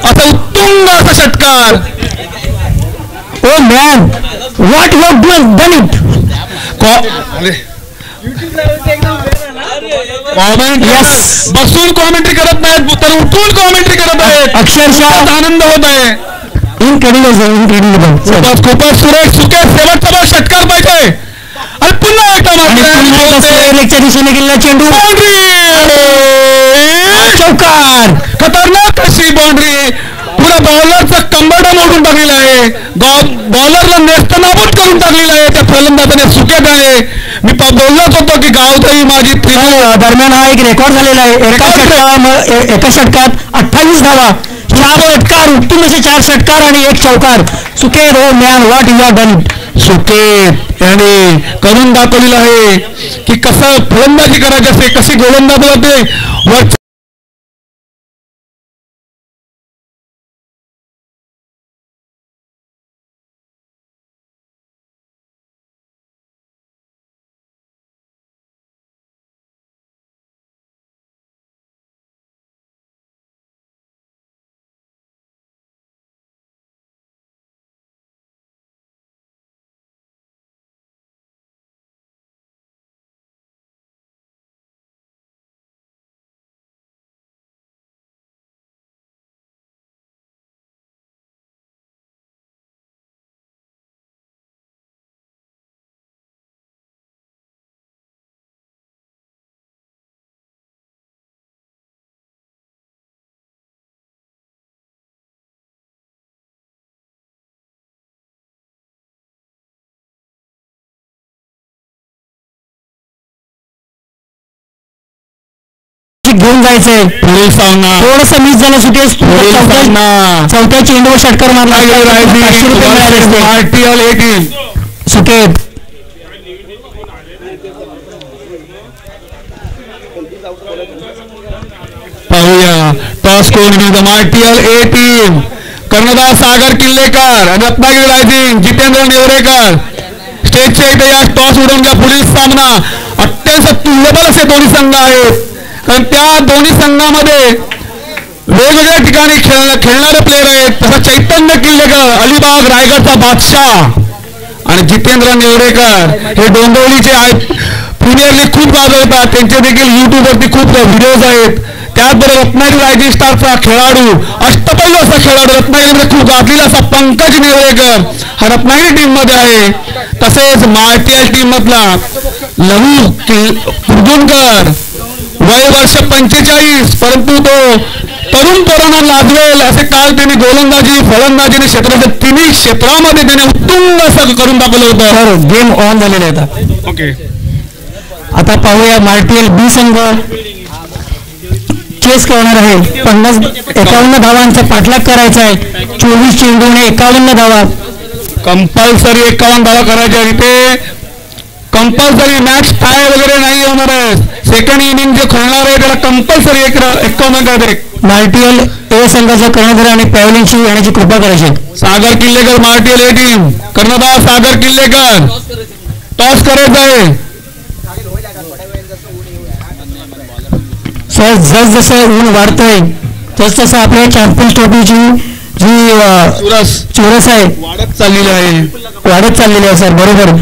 असा उत्तुंग असा षटकार. Oh man what you have done it. बसून कॉमेंट्री करत नाहीत तर उठून कॉमेंट्री करत आहेत. अक्षरशः आनंद होत आहे. इनक्रेडिबल खूपच सुरेख. सुकेत शेवटचा षटकार पाहिजे आणि पुन्हा एकटा दिशेने गेलेला चेंडू चौकार. खतरनाक अशी बाउंड्री. पुरा बॉलरचा कंबरडा मोडून टाकलेला आहे. बॉलरला नेस्तनाबूत करून टाकलेला आहे त्या फलंदाजाने सुकेत आहे. मी बोललोच होतो की गावताई माझी दरम्यान हा एक रेकॉर्ड झालेला आहे. एका षटकात 28 धावा, 4 षटकार, उत्तम असे 4 षटकार आणि 1 चौकार. सुकेत हो man, what you are done. Suket याने करून दाखवलेलं आहे की कसं फलंदाजी करायची असते, कशी गोलंदाजी होते. घेऊन जायचंय. पुढील सामना थोडस मिस झालं. सुकेश चौथ्या चेंडूवर षटकार मारला. सुकेत पाहूया टॉस कोण घेऊन. मार्टियल ए टीम, कर्णधार सागर किल्लेकर आणि रत्नागिरी रायझिंग जितेंद्र नेवरेकर. स्टेजच्या इथे या टॉस उडवून घ्या. पुढील सामना अत्यंत तुल्यबल असे दोन्ही संघ आहेत, कारण त्या दोन्ही संघामध्ये वेगवेगळ्या ठिकाणी खेळणारे प्लेयर आहेत. तसा चैतन्य किल्लेकर अलिबाग रायगडचा बादशाह आणि जितेंद्र नेवरेकर हे डोंबिवलीचे आहेत. प्रीमियर लीग खूप गाजवतात, त्यांचे देखील युट्यूबवरती खूप व्हिडिओज आहेत. त्याचबरोबर रत्नागिरी रायझिंग स्टारचा खेळाडू, अष्टपैलू असा खेळाडू रत्नागिरीमध्ये खूप गाजलेला असा पंकज नेवरेकर हा रत्नागिरी टीम मध्ये आहे. तसेच मार्टियल टीम मधला लहू कुर्दुनकर, वय वर्ष 45, परंतु तो तरुण पोरांना लाजवेल असे काल त्यांनी गोलंदाजी फलंदाजी क्षेत्राच्या तिन्ही क्षेत्रामध्ये त्याने उत्तुंग असं करून दाखवलं होतं. गेम ऑन झालेले आहेत. ओके, आता पाहूया मार्टियल बी संघ चेस करणार आहे. 51 धावांचा पाठलाग करायचा आहे. 24 चेंडूने 51 धावा. कंपल्सरी 51 धावा करायच्या. इथे कंपल्सरी मॅच टाय वगैरे नाही होणार आहे. सेकंड इनिंग जे खेळणार आहे त्याला कंपल्सरी 51 करते. मार्टियल ए संघाचा कर्णधार आणि पॅव्हलिनशी येण्याची कृपा करायची. सागर किल्लेकर मार्टियल ए टीम, कर्णधार सागर किल्लेकर. टॉस करायचा आहे. जस जसं ऊन वाढतंय तस तसं आपल्या चॅम्पियन्स ट्रॉफीची जी चुरस आहे वाढत चाललेली आहे सर. बरोबर.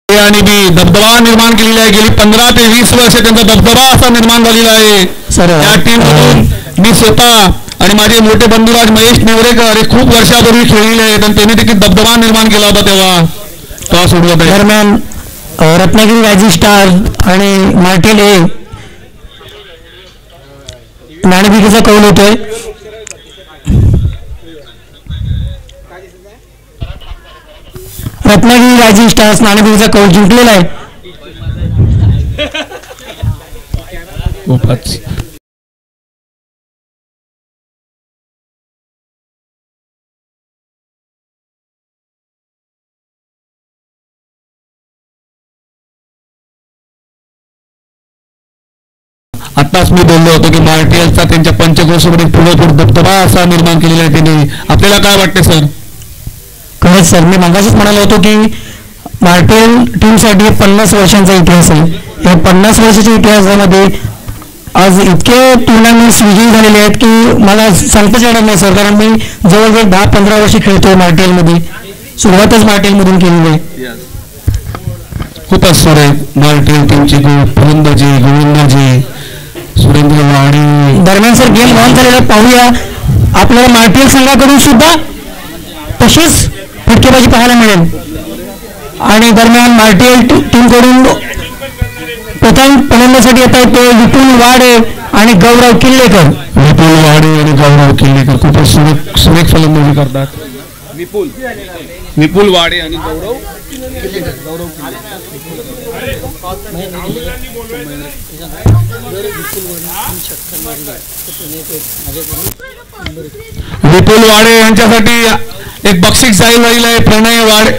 आणि बी दबदबा निर्माण केलेला आहे. गेली 15 ते 20 वर्ष त्यांचा दबदबा असा निर्माण झालेला आहे. त्या टीम मधून मी स्वतः आणि माझे मोठे बंधुराज महेश नेवरेकर हे खूप वर्षापूर्वी खेळलेले आहेत आणि त्यांनी देखील दबदबा निर्माण केला होता तेव्हा. टॉस उडवत आहे. दरम्यान रत्नागिरी रायझिंग स्टार आणि मार्टियल ए नाणेफेकीचा कौल होतोय. रत्नागिरी रायझिंग स्टार्स नाणेफेकीचा कौल जिंकलेला आहे. आताच मी बोललो होतो की मार्टियलचा त्यांच्या पंचक्रोशीमध्ये पुरेपूर दबदबा असा निर्माण केलेला आहे त्यांनी. आपल्याला काय वाटते सर? खरंच सर, मी मागाशीच म्हणालो होतो की मार्टियल टीमसाठी 50 वर्षांचा इतिहास आहे. या 50 वर्षाच्या इतिहासामध्ये आज इतके टुर्नामेंट्स विजयी झालेले आहेत की मला सांगताच येणार नाही सर, कारण मी जवळजवळ 10-15 वर्ष खेळतोय मार्टेलमध्ये. सुरुवातच मार्टेलमधून केलेली आहे. खूपच सुरेख मार्टेल टीमची फलंदाजी गोलंदाजी सुरेंद्र वाडे दरम्यान सर गेम ऑन झालेला पाहूया. आपल्याला मार्टेल संघाकडून सुद्धा तशीच फटकेबाजी पाहायला मिळेल. आणि दरम्यान मार्टेल टीमकडून प्रथम फलंदाजीसाठी येत आहेत ते विपुल वाडे आणि गौरव किल्लेकर. विपुल वाडे आणि गौरव किल्लेकर खूपच सुरेख फलंदाजी करतात. विपुल वाडे आणि गौरव विपुल वाडे यांच्यासाठी एक बक्षीस जाहीर झालेलं आहे प्रणय वाडे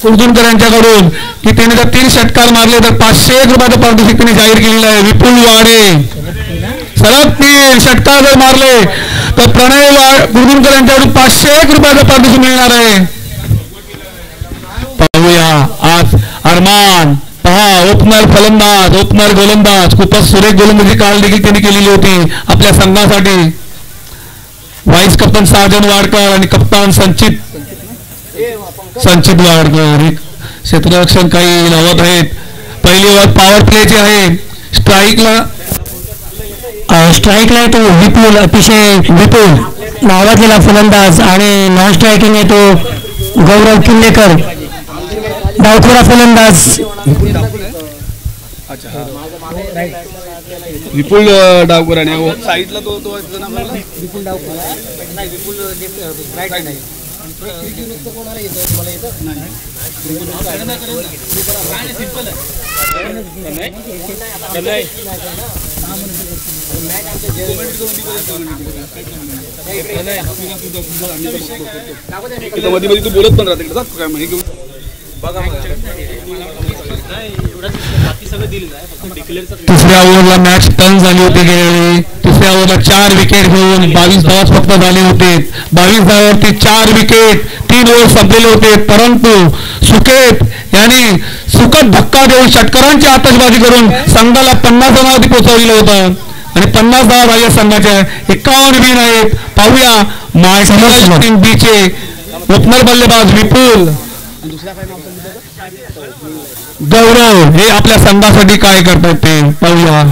कुर्दुनकर यांच्याकडून की त्याने जर 3 षटकार मारले तर 501 रुपयाचं पारितोषिक त्याने जाहीर केलेलं आहे. विपुल वाडे सलग 3 षटकार जर मारले तर प्रणय कुर्दुनकर यांच्याकडून 501 रुपयाचं पारितोषिक मिळणार आहे. पाहूया आज अरमान पहा ओपनर फलंदाज ओपनर गोलंदाज खूपच सुरेख गोलंदाजी काल देखील त्यांनी केलेली होती आपल्या संघासाठी. व्हाईस कप्तान साजन वाडकर आणि कप्तान संचित वाडकर क्षेत्ररक्षण काही लावत आहेत. पहिली ओव्हर पॉवर प्लेची आहे. स्ट्राईकला तो विपुल अतिशय विपुल नावाजलेला फलंदाज आणि नॉन स्ट्रायकिंग आहे तो गौरव किल्लेकर डावखोरा फलंदाज. विपुल डावकर आणि साईडला तो विपुल डावकर नाही विपुल राईट नाही मध्ये तू बोलत पण राहते काय माहिती तिसऱ्या ओव्हरला मॅच टर्न झाली होती गेली. तिसऱ्या ओव्हरला 4 विकेट घेऊन 22 धावा फक्त झाले होते. 22 धावावरती 4 विकेट 3 ओव्हर संपलेले होते. परंतु सुकेत यांनी सुखद धक्का देऊन षटकारांची आतषबाजी करून संघाला 50 रनावरती पोहोचवलेलं होतं आणि 50 धावा झाल्या संघाच्या. 51 विन आहेत. पाहूया मार्शल टीम बीचे ओपनर बल्लेबाज विपुल गौरव हे आपल्या संघासाठी काय करतात ते पाहूया.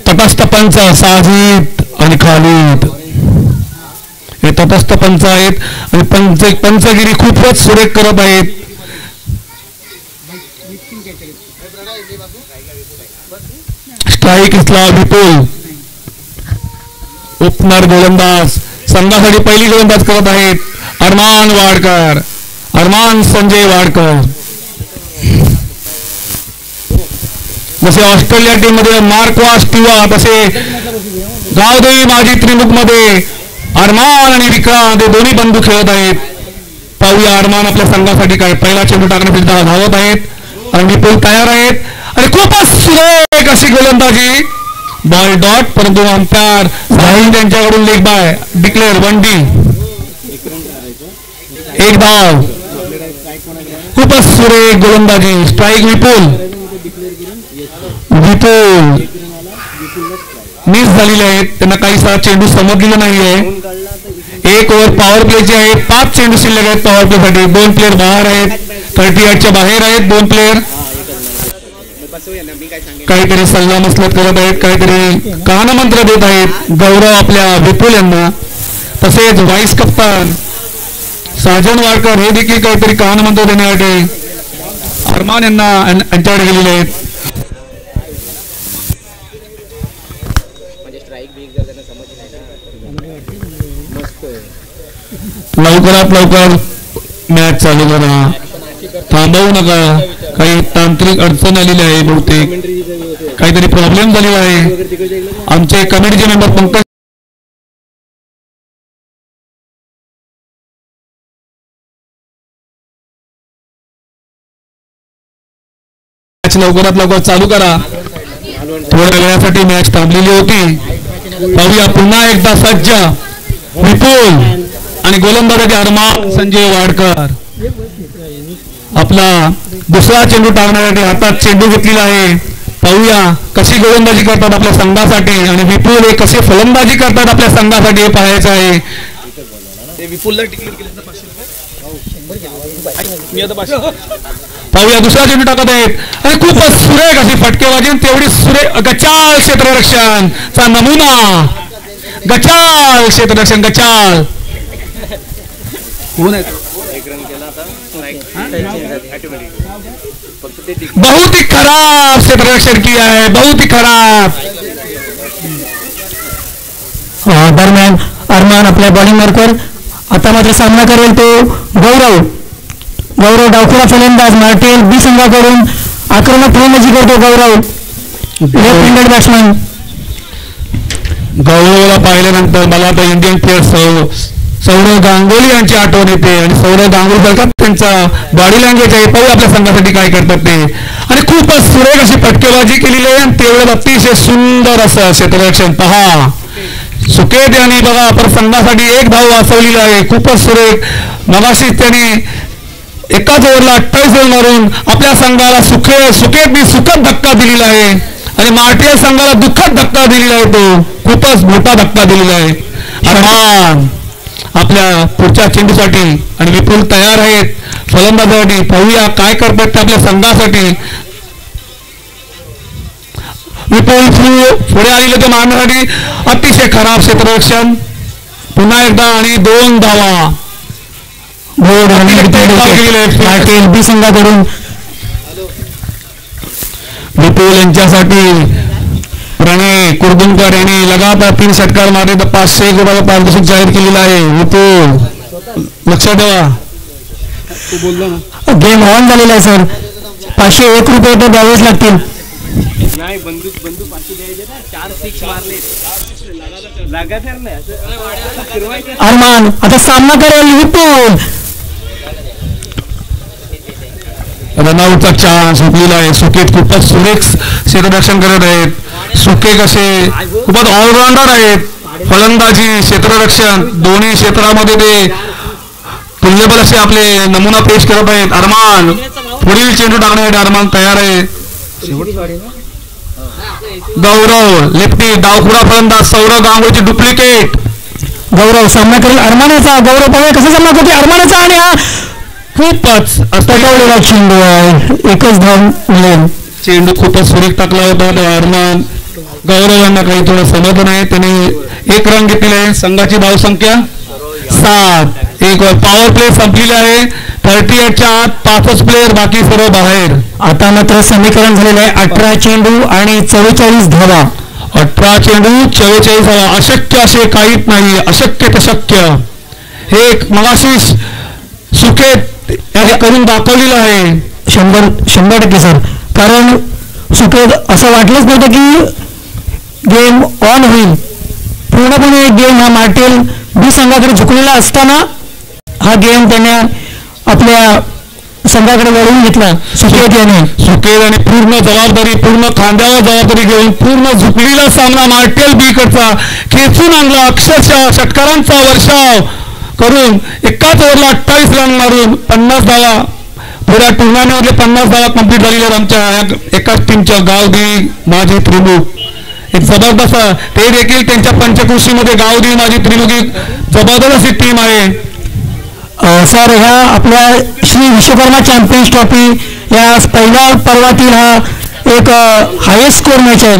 तटस्थ पंच साजिद आणि खालिद हे तटस्थ पंच आहेत आणि पंचगिरी खूपच सुरेख करत आहेत. स्ट्राईक इथला विपुल ओपनर गोलंदाज संघासाठी पहिली गोलंदाज करत आहेत अरमान वाडकर अरमान संजय वाडकर. जसे ऑस्ट्रेलिया टीम मध्ये मार्कवा स्टिवा तसे गावदेवी माजी त्रिमुख मध्ये अरमान आणि विक्रांत हे दोन्ही बंधू खेळत आहेत. पाहूया अरमान आपल्या संघासाठी काय पहिला चेंडू टाकण्यासाठी धावत आहेत आणि विपुल तयार आहेत आणि खूपच सुरेख अशी गोलंदाजी बॉल डॉट परंतु अंपायर साहिल त्यांच्याकडून लेग बाय डिक्लेअर 1 डी 1 धाव. खूपच सुरेख गोलंदाजी. स्ट्राईक विपुल मिस झालेले आहेत. त्यांना काही चेंडू समजलेला नाहीये. 1 ओव्हर पॉवर प्लेची आहे. 5 चेंडू शिल्लक आहेत पॉवर प्ले साठी. 2 प्लेअर बाहेर आहेत. 38च्या बाहेर आहेत 2 प्लेअर. काहीतरी सल्ला मसलत करत आहेत काहीतरी कानमंत्र देत आहेत गौरव आपल्या विपुल यांना. तसेच व्हाईस कप्तान साजन वाडकर हे देखील काहीतरी कानमंत्र देण्यासाठी अरमान यांच्याकडे गेलेले आहेत. लवकरात लवकर मॅच चालू करा. थांबवू नका. काही तांत्रिक अडचण आलेली आहे. बहुतेक काहीतरी प्रॉब्लेम झालेला आहे. आमचे कमिटीचे मेंबर पंकज लवकरात लवकर चालू करा. थोड्या वेळासाठी मॅच थांबलेली होती. पाहूया पुन्हा एकदा सज्ज विपुल आणि गोलंदाजाचे अरमान संजय वाडकर. आपला दुसरा चेंडू टाकण्यासाठी हातात चेंडू घेतलेला आहे. पाहूया कशी गोलंदाजी करतात आपल्या संघासाठी आणि विपुल हे कसे फलंदाजी करतात आपल्या संघासाठी हे पाहायचं आहे. विपुलला तिकीट केलं तर 500 मी आता 500 पाहूया दुसरा चेंडू टाकत आहेत आणि खूपच सुरेख अशी फटकेबाजी तेवढी सुरेख गचाळ क्षेत्ररक्षण चा नमुना. गचाळ क्षेत्ररक्षण गचाळ कोण आहे बहुत ही खराब क्षेत्ररक्षण किया है, बहुत ही खराब. दरम्यान अरमान आपल्या बॉलिंग मार्कवर आता मात्र सामना करेल तो गौरव. डावखुरा फलंदाज मार्टेल बी संघाकडून आक्रमक फलंदाजी करतो गौरव, लेफ्ट हँडेड बॅट्समन. गौरवला पाहिल्यानंतर मला तर इंडियन प्लेअर सौरव गांगुली यांची आठवण येते आणि सौरव गांगुली करतात त्यांचा बॉडी लँग्वेज आहे. पाहू आपल्या संघासाठी काय करतात ते. आणि खूपच सुरेख अशी फटकेबाजी केलेली आहे आणि तेवढं अतिशय सुंदर असं क्षेत्ररक्षण पहा. सुकेत यांनी बघा पर संघासाठी एक धाव वाचवलेला आहे. खूपच सुरेख. मगाशी त्यांनी एकाच ओव्हरला 28 रन मारून आपल्या संघाला सुकेतनी सुखद धक्का दिलेला आहे आणि मार्टेल संघाला दुःखद धक्का दिलेला आहे. तो खूपच मोठा धक्का दिलेला आहे. अरमान आपल्या पुढच्या चेंडूसाठी आणि विपुल तयार आहेत फलंदाजासाठी. पाहूया काय करतात ते आपल्या संघासाठी. विपुल पुढे आलेले ते मारण्यासाठी अतिशय खराब क्षेत्ररक्षण. पुन्हा एकदा आणि 2 धावा. मार्टेल बी संघाकडून विपुल यांच्यासाठी प्रणय कुर्दुमकर यांनी लगातार 3 षटकार मारले तर 500 रुपयाचा पारितोषिक जाहीर केलेला आहे. विपुल लक्षात ठेवा. गेम ऑन झालेला आहे सर. 501 रुपये तर द्यावेच लागतील. नाही बंदूक 500 द्यायचे ना. 4 6 मारले लगातार नाही. अरमान आता सामना करेल विपुल. रनआउटचा चान्स हुकलेला आहे. सुकेत खूपच सुरेख क्षेत्ररक्षण करत आहेत. सुके कसे खूपच ऑलराऊंडर आहेत. फलंदाजी क्षेत्ररक्षण दोन्ही क्षेत्रामध्ये ते तुल्यबल असे आपले नमुना पेश करत आहेत. अरमान पुढील चेंडू टाकण्यासाठी अरमान तयार आहे. गौरव लेफ्टी डावखुरा फलंदाज सौरव गांगुलीची डुप्लिकेट. गौरव सामना करेल अरमानाचा. गौरव पाहूया कसा सामना करते अरमानाचा आणि हा खूपच तटवलेला चेंडू आहे. एकच धाव मिळेल. चेंडू खूपच सुरेख टाकला होता. अरमान गौरव यांना काही थोडं समजलं नाही. त्याने 1 रन घेतलेला आहे. संघाची धावसंख्या 7. एक पॉवर प्ले संपलेला आहे. 38च्या आत 5च प्लेयर बाकी सर्व बाहेर. आता मात्र समीकरण झालेलं आहे 18 चेंडू आणि 44 धावा. 18 चेंडू 44 धावा. अशक्य असे काहीच नाही. अशक्य तर शक्य हे मगाशी सुकेत याने करून दाखवलेलं आहे. 100% सर. कारण सुकेत असं वाटलंच नव्हतं की गेम ऑन होईल. पूर्णपणे गेम हा मार्टेल बी संघाकडे झुकलेला असताना हा गेम त्याने आपल्या संघाकडे वळवून घेतला. सुकेत आणि पूर्ण जबाबदारी पूर्ण खांद्यावर जबाबदारी घेऊन पूर्ण झुकलेला सामना मार्टेल बी कडचा खेचून आणला. अक्षरशः षटकारांचा वर्षाव करून एकाच ओव्हरला 28 रन मारून 50 धावा पुऱ्या टुर्नामेंटमधले 50 धावा कंप्लीट झालेल्या आमच्या एकाच टीमच्या गावदेवी माझी त्रिमुख. एक जबरदस्त ते देखील त्यांच्या पंचकृषीमध्ये गावदेवी माझी त्रिमुख जबरदस्त अशी टीम आहे. सर ह्या आपल्या श्री विश्वकर्मा चॅम्पियन्स ट्रॉफी या पहिल्या पर्वातील हा एक हायेस्ट स्कोर मॅच आहे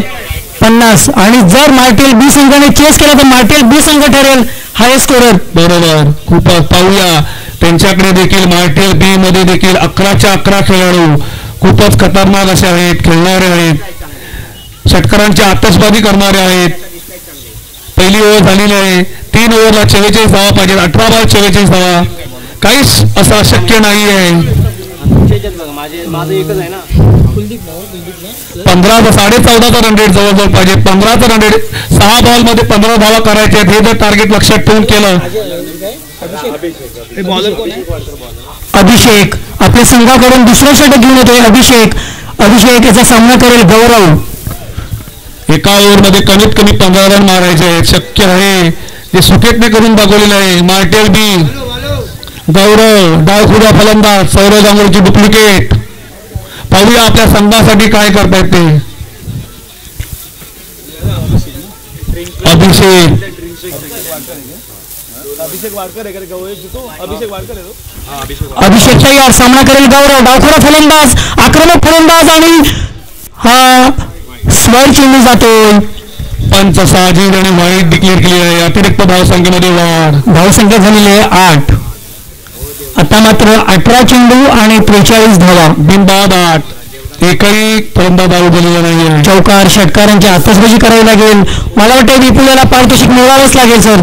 50. आणि जर मार्टेल बी संघाने चेस केला तर मार्टेल बी संघ ठरेल हायेस्ट स्कोरर. बरोबर. खूपच पाहूया त्यांच्याकडे देखील मार्टेल बी मध्ये देखील 11च्या 11 खेळाडू खूपच खतरनाक असे आहेत. खेळणारे आहेत. षटकारांची आतषबाजी करणारे आहेत. पहिली ओव्हर झालेली आहे. 3 ओव्हरला 44 धावा पाहिजे. 18 बॉल 44 धावा. काहीच असं अशक्य नाही आहे. 14.5चा रन रेट जवळजवळ पाहिजे. 15चा रन रेट 6 बॉलमध्ये 15 धावा करायचे हे जर टार्गेट लक्षात ठेवून केलं. अभिषेक आपल्या संघाकडून दुसरं षटक घेऊन येतोय. अभिषेक याचा सामना करेल गौरव. एका ओव्हरमध्ये कमीत कमी 15 रन मारायचे आहेत. शक्य आहे जे सुकेतने करून दाखवलेलं आहे. मार्टेल बी गौरव डावखुरा फलंदाज सौरव गांगुलीची डुप्लिकेट. पाहूया आपल्या संघासाठी काय करतायत ते. अभिषेक अभिषेकचा यार सामना करेल गौरव. डावखुरा फलंदाज, आक्रमक फलंदाज आणि हा स्वर चेंडू जातोय. पंच साजिद आणि वाईट डिक्लेअर केली आहे. अतिरिक्त धावसंख्येमध्ये वाढ. धावसंख्या झालेली आहे 8. आता मात्र 18 चेंडू आणि 43 धावा. बिनबाद 8. एकही फलंदाज धाव दिलेला नाही. चौकार षटकारांची आतषबाजी करावी लागेल. मला वाटतं विपुलाला पारितोषिक मिळवावंच लागेल सर.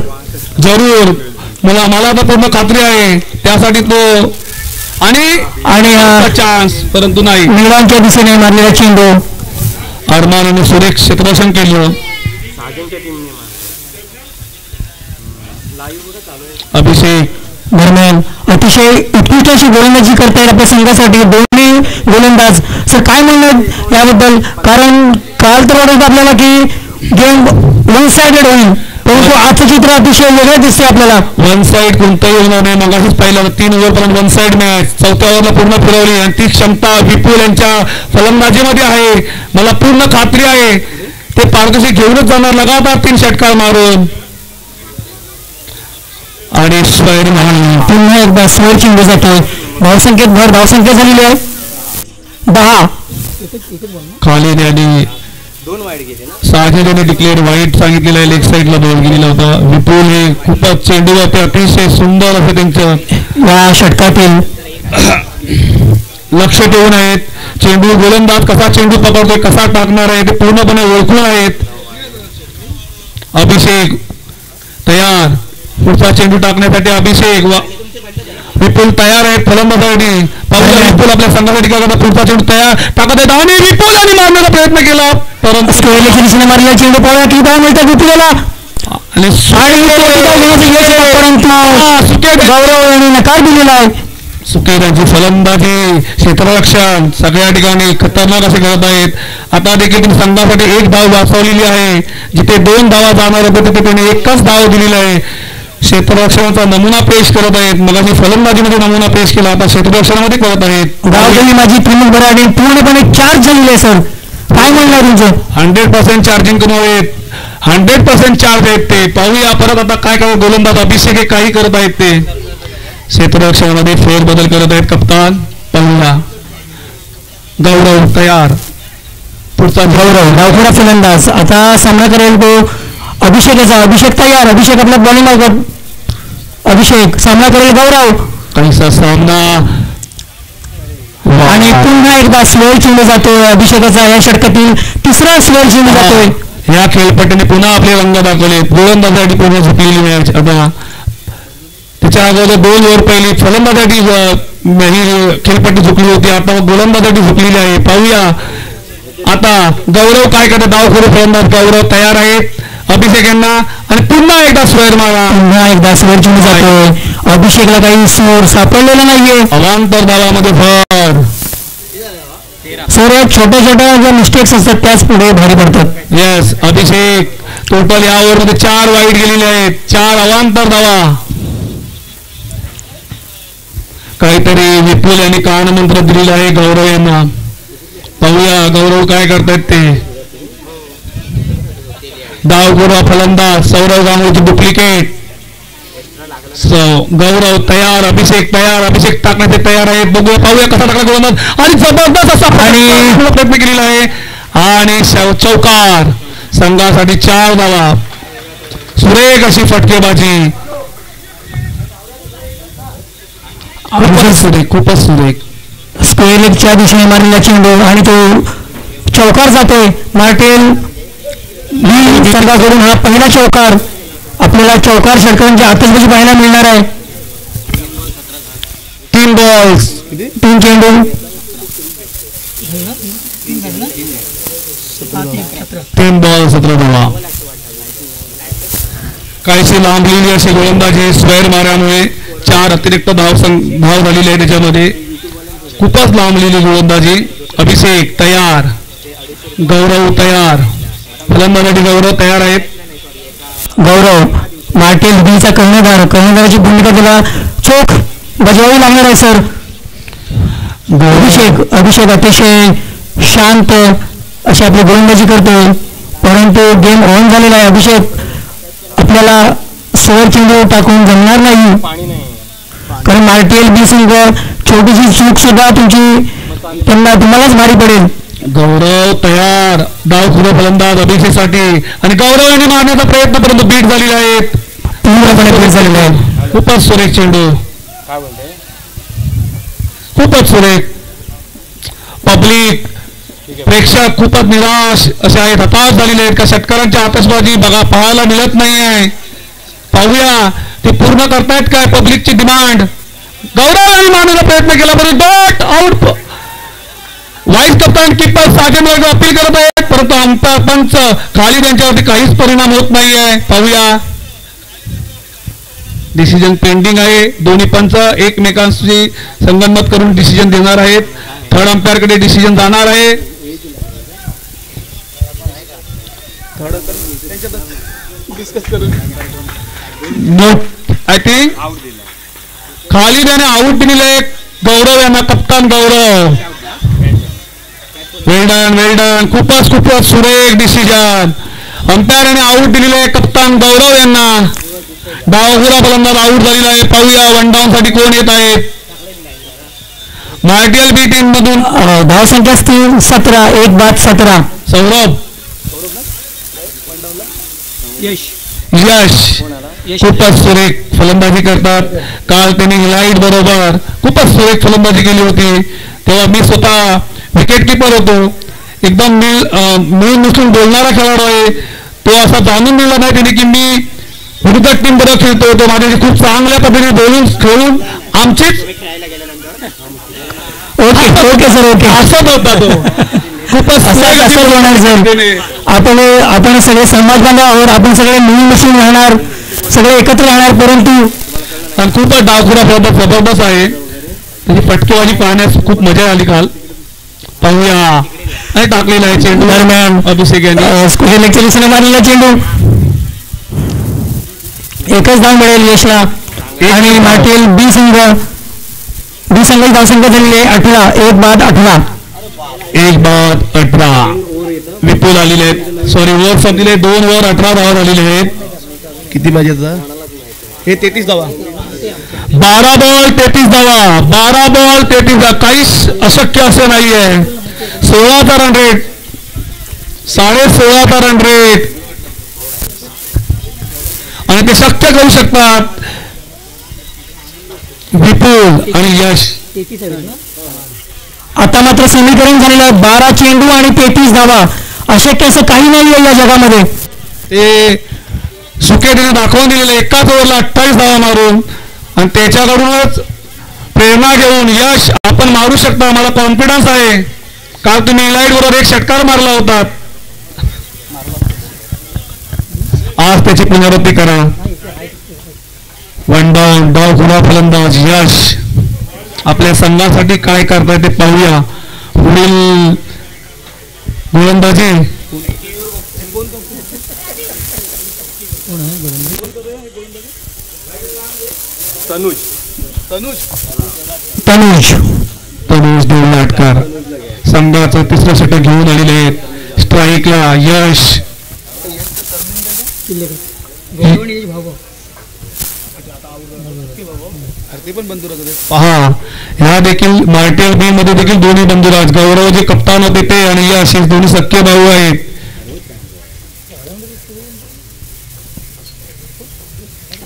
जरूर. मला तर पूर्ण खात्री आहे त्यासाठी तो आणि चान्स, परंतु नाही. मिळवांच्या दिशेने मारलेला चेंडू. अरमानाने सुरेख क्षेत्ररक्षण केलं. अभिषेक दरम्यान अतिशय उत्कृष्ट अशी गोलंदाजी करतायत आपल्या संघासाठी दोन्ही गोलंदाज. सर काय म्हणणार याबद्दल, कारण काल तर वाटत आपल्याला की गेम वन साइडेड होईल, परंतु आजचं चित्र अतिशय वेगळं दिसते आपल्याला. वन साइड कोणताही होणार नाही. मगाशीच पाहिलं 3 ओव्हरपर्यंत वन साइड मॅच. 4थ्या ओव्हरला पूर्ण फिरवली आणि ती क्षमता विपुल यांच्या फलंदाजीमध्ये आहे. मला पूर्ण खात्री आहे ते पारदर्शी घेऊनच जाणार लगातार 3 षटकार मारून. आणि स्क्वेअर पुन्हा एकदा स्वर चेंडू जातोय. धावसंख्येत भर. धावसंख्या झालेली आहे 10. खालीद यांनी साजिद यांनी डिक्लेअर वाईट सांगितलेलं आहे. लेग साईडला बॉल गेलेला होता. विपुल हे खूपच चेंडूवरती अतिशय सुंदर असं त्यांचं या षटकातील लक्ष ठेवून आहेत. चेंडू गोलंदाज कसा चेंडू पकडतोय, कसा टाकणार आहे ते पूर्णपणे ओळखून आहेत. अभिषेक तयार. पुढचा चेंडू टाकण्यासाठी अभिषेक. विपुल तयार आहेत फलंदाजासाठी. पाहूया विपुल आपल्या संघासाठी काय करतात. पुढचा चेंडू तयार टाकत आहेत आणि विपुल आणि मारण्याचा प्रयत्न केला, परंतु दिशेने मारलेला चेंडू पाहूया की धाव मिळतात विपुलाला. परंतु गौरव यांनी नकार दिलेला आहे. सुकेत यांची फलंदाजी, क्षेत्ररक्षण सगळ्या ठिकाणी खतरनाक असे करत आहेत. आता देखील त्यांनी संघासाठी 1 धाव वाचवलेली आहे. जिथे 2 धावा जाणार होते तिथे त्यांनी 1च धाव दिलेली आहे. क्षेत्ररक्षणाचा नमुना पेश करत आहेत. मगाशी फलंदाजीमध्ये नमुना पेश केला, आता क्षेत्ररक्षणामध्ये करत आहेत. धाव माझी प्रमुख बराडी पूर्णपणे चार्ज झालेली आहे सर. काय म्हणणार तुमचं. 100% चार्जिंग करून आहेत. 100% चार्ज आहेत ते. पाहूया परत आता काय करत गोलंदाज अभिषेक हे काही करत आहेत ते. क्षेत्ररक्षणामध्ये फेरबदल करत आहेत कप्तान. पाहूया गौरव तयार. पुढचा गौरव डावखुरा फलंदाज. आता सामना करेल तो अभिषेकाचा. अभिषेक तयार. अभिषेक आपला बॉलिंग आउट. अभिषेक सामना करेल गौरव. काहीसा सामना आणि पुन्हा एकदा स्लोअर चेंडू जातोय अभिषेकाचा. या षटकातील 3रा स्लोअर चेंडू जातोय. या खेळपट्टीने पुन्हा आपले रंग दाखवले. गोलंदाजासाठी पूर्ण झुकलेली मॅच. आता त्याच्या अगोदर 2 ओव्हर पहिली फलंदाजासाठी ही खेळपट्टी झुकली होती. आता गोलंदाजासाठी झुकलेली आहे. पाहूया आता गौरव काय करतात. डावखुरा फलंदाज गौरव तयार आहेत. अभिषेक यांना आणि पुन्हा एकदा स्क्वेअर मारा. पुन्हा एकदा स्क्वेअर चेंडू जातोय. अभिषेकला काही स्कोर सापडलेला नाहीये. अवांतर धावामध्ये भर. सर या छोट्या छोट्या ज्या मिस्टेक्स असतात त्याच पुढे भारी पडतात. येस. अभिषेक टोटल या ओव्हरमध्ये 4 वाईट गेलेले आहेत. 4 अवांतर धावा. काहीतरी विपुल यांनी कानमंत्र दिलेलं आहे गौरव यांना. पाहूया गौरव काय करतायत ते. डावखुरा फलंदाज सौरव गांगुलीची डुप्लिकेट. गौरव तयार. अभिषेक तयार. अभिषेक टाकण्याचे तयार आहेत. बघूया पाहूया कसा टाकला गोलंदाज आणि जबरदस्त असा प्रयत्न केलेला आहे आणि चौकार. संघासाठी 4 धावा. सुरेख अशी फटकेबाजी. खूपच सुरेख. स्क्वेअर लेगच्या दिशेने मारलेला चेंडू आणि तो चौकार जातोय. मार्टेल संघाकडून हा पहिला चौकार. आपल्याला चौकार षटकांची आतषबाजी पाहायला मिळणार आहे. 3 बॉल्स 3 चेंडू. 3 बॉल 17 धावा. काहीशी लांबलेली अशी गोलंदाजी स्क्वेअर मारल्यामुळे 4 अतिरिक्त धाव झालेली आहे. त्याच्यामध्ये खूपच लांबलेली गोलंदाजी. अभिषेक तयार. गौरव तयार. फलंदाजासाठी गौरव तयार आहेत. गौरव मार्टेल बीचा कर्णधाराची भूमिका त्याला चोख बजवावी लागणार आहे सर. अभिषेक अतिशय शांत अशी आपली गोलंदाजी करतो, परंतु गेम ऑन झालेला आहे. अभिषेक आपल्याला सोवर चेंडू टाकून जमणार नाही, कारण मार्टियल बी संघ छोटीशी चूक सुद्धा तुम्हालाच भारी पडेल. गौरव तयार, डावखुरा फलंदाज अभिषेकसाठी, आणि गौरव यांनी मारण्याचा प्रयत्न परंतु बीट झालेला आहे, पूर्णपणे बीट झालेला आहे. खूपच सुरेख चेंडू, खूपच सुरेख. पब्लिक प्रेक्षक खूपच निराश असे आहेत, हताश झालेले आहेत का षटकारांची आतषबाजी बघा पाहायला मिळत नाही आहे. पाहूया ते पूर्ण करतायत काय पब्लिकची डिमांड. गौरव यांनी मारण्याचा प्रयत्न केला परंतु डॉट आउट. वाईस कप्तान किपर साजन वर्ग अपील करत आहेत, परंतु अंतर पंच खाली त्यांच्यावरती काहीच परिणाम होत नाहीये. पाहूया, डिसिजन पेंडिंग आहे. दोन्ही पंच एकमेकांशी संगनमत करून डिसिजन देणार आहेत. थर्ड अंपायर कडे डिसिजन जाणार आहे. आय थिंक खाली त्याने आऊट दिलेले गौरव यांना, कप्तान गौरव. वेल्डन खूपच सुरेख डिसिजन. अंपायरने आऊट दिलेले कप्तान गौरव यांना. डावखुरा फलंदाज आऊट झालेला आहे. पाहूया वन डाऊन साठी कोण येत आहेत. मार्टियल बी टीम मधून धावसंख्या असतील 17, 1 बाद 17. सौरभ, यश खूपच सुरेख फलंदाजी करतात. काल त्यांनी लाईट बरोबर खूपच सुरेख फलंदाजी केली होती, तेव्हा मी स्वतः विकेट किपर होतो. एकदम मिळून मिसळून बोलणारा खेळाडू आहे तो. असा जाणून मिळला नाही त्याने की मी विरुद्ध टीम बरोबर खेळतो. तो माझ्याशी खूप चांगल्या पद्धतीने बोलून खेळून आमचीच ओके सर, ओके असत होता तो. खूपच आपण सगळे समाज बांधव आहोत, आपण सगळे मिळून मिसळून राहणार, सगळे एकत्र राहणार, परंतु खूपच डावखुरा जबरदस्त आहे. त्याची फटकेबाजी पाहण्यास खूप मजा आली काल. पाहूया, आणि टाकलेला आहे चेंडू दरम्यान अभिषेक यांनी मारलेला चेंडू. एकच धाव मिळेल यशला. आणि मार्टियल बी संघाची धावसंख्या झालेली आहे 18, 1 बाद 18. 1 बाद 18 विपुल आलेले आहेत. सॉरी ओव्हर संपलेले 2 ओव्हर 18 धावा झालेले आहेत. किती पाहिजे हे 33 धावा. 12 बॉल 33 धावा. 12 बॉल 33 धावा. काहीच अशक्य असं नाहीये. 16चा रन रेट, 16.5चा रन रेट, आणि ते शक्य करू शकतात विपुल आणि यश. आता मात्र समीकरण झालेलं आहे 12 चेंडू आणि 33 धावा. अशक्य असं काही नाही आहे या जगामध्ये. ते सुकेटीने दाखवून दिलेलं एकाच ओव्हरला 28 धावा मारून, आणि त्याच्याकडूनच प्रेरणा घेऊन यश आपण मारू शकता, मला कॉन्फिडन्स आहे. काल तुम्ही लाईट बरोबर एक षटकार मारला होता, आज त्याची पुनरावृत्ती करा. वन डाऊन, डावखुरा फलंदाज यश आपल्या संघासाठी काय करताय ते पाहूया. पुढील गोलंदाजी तनुज देवनाटकर संघाचं तिसरं षटक घेऊन आलेले आहेत. स्ट्राईकला यश. पहा, ह्या देखील मार्टियल बी मध्ये देखील दोन्ही बंधुराज, गौरव जे कप्तान होते ते आणि यश हे दोन्ही सख्य भाऊ आहेत.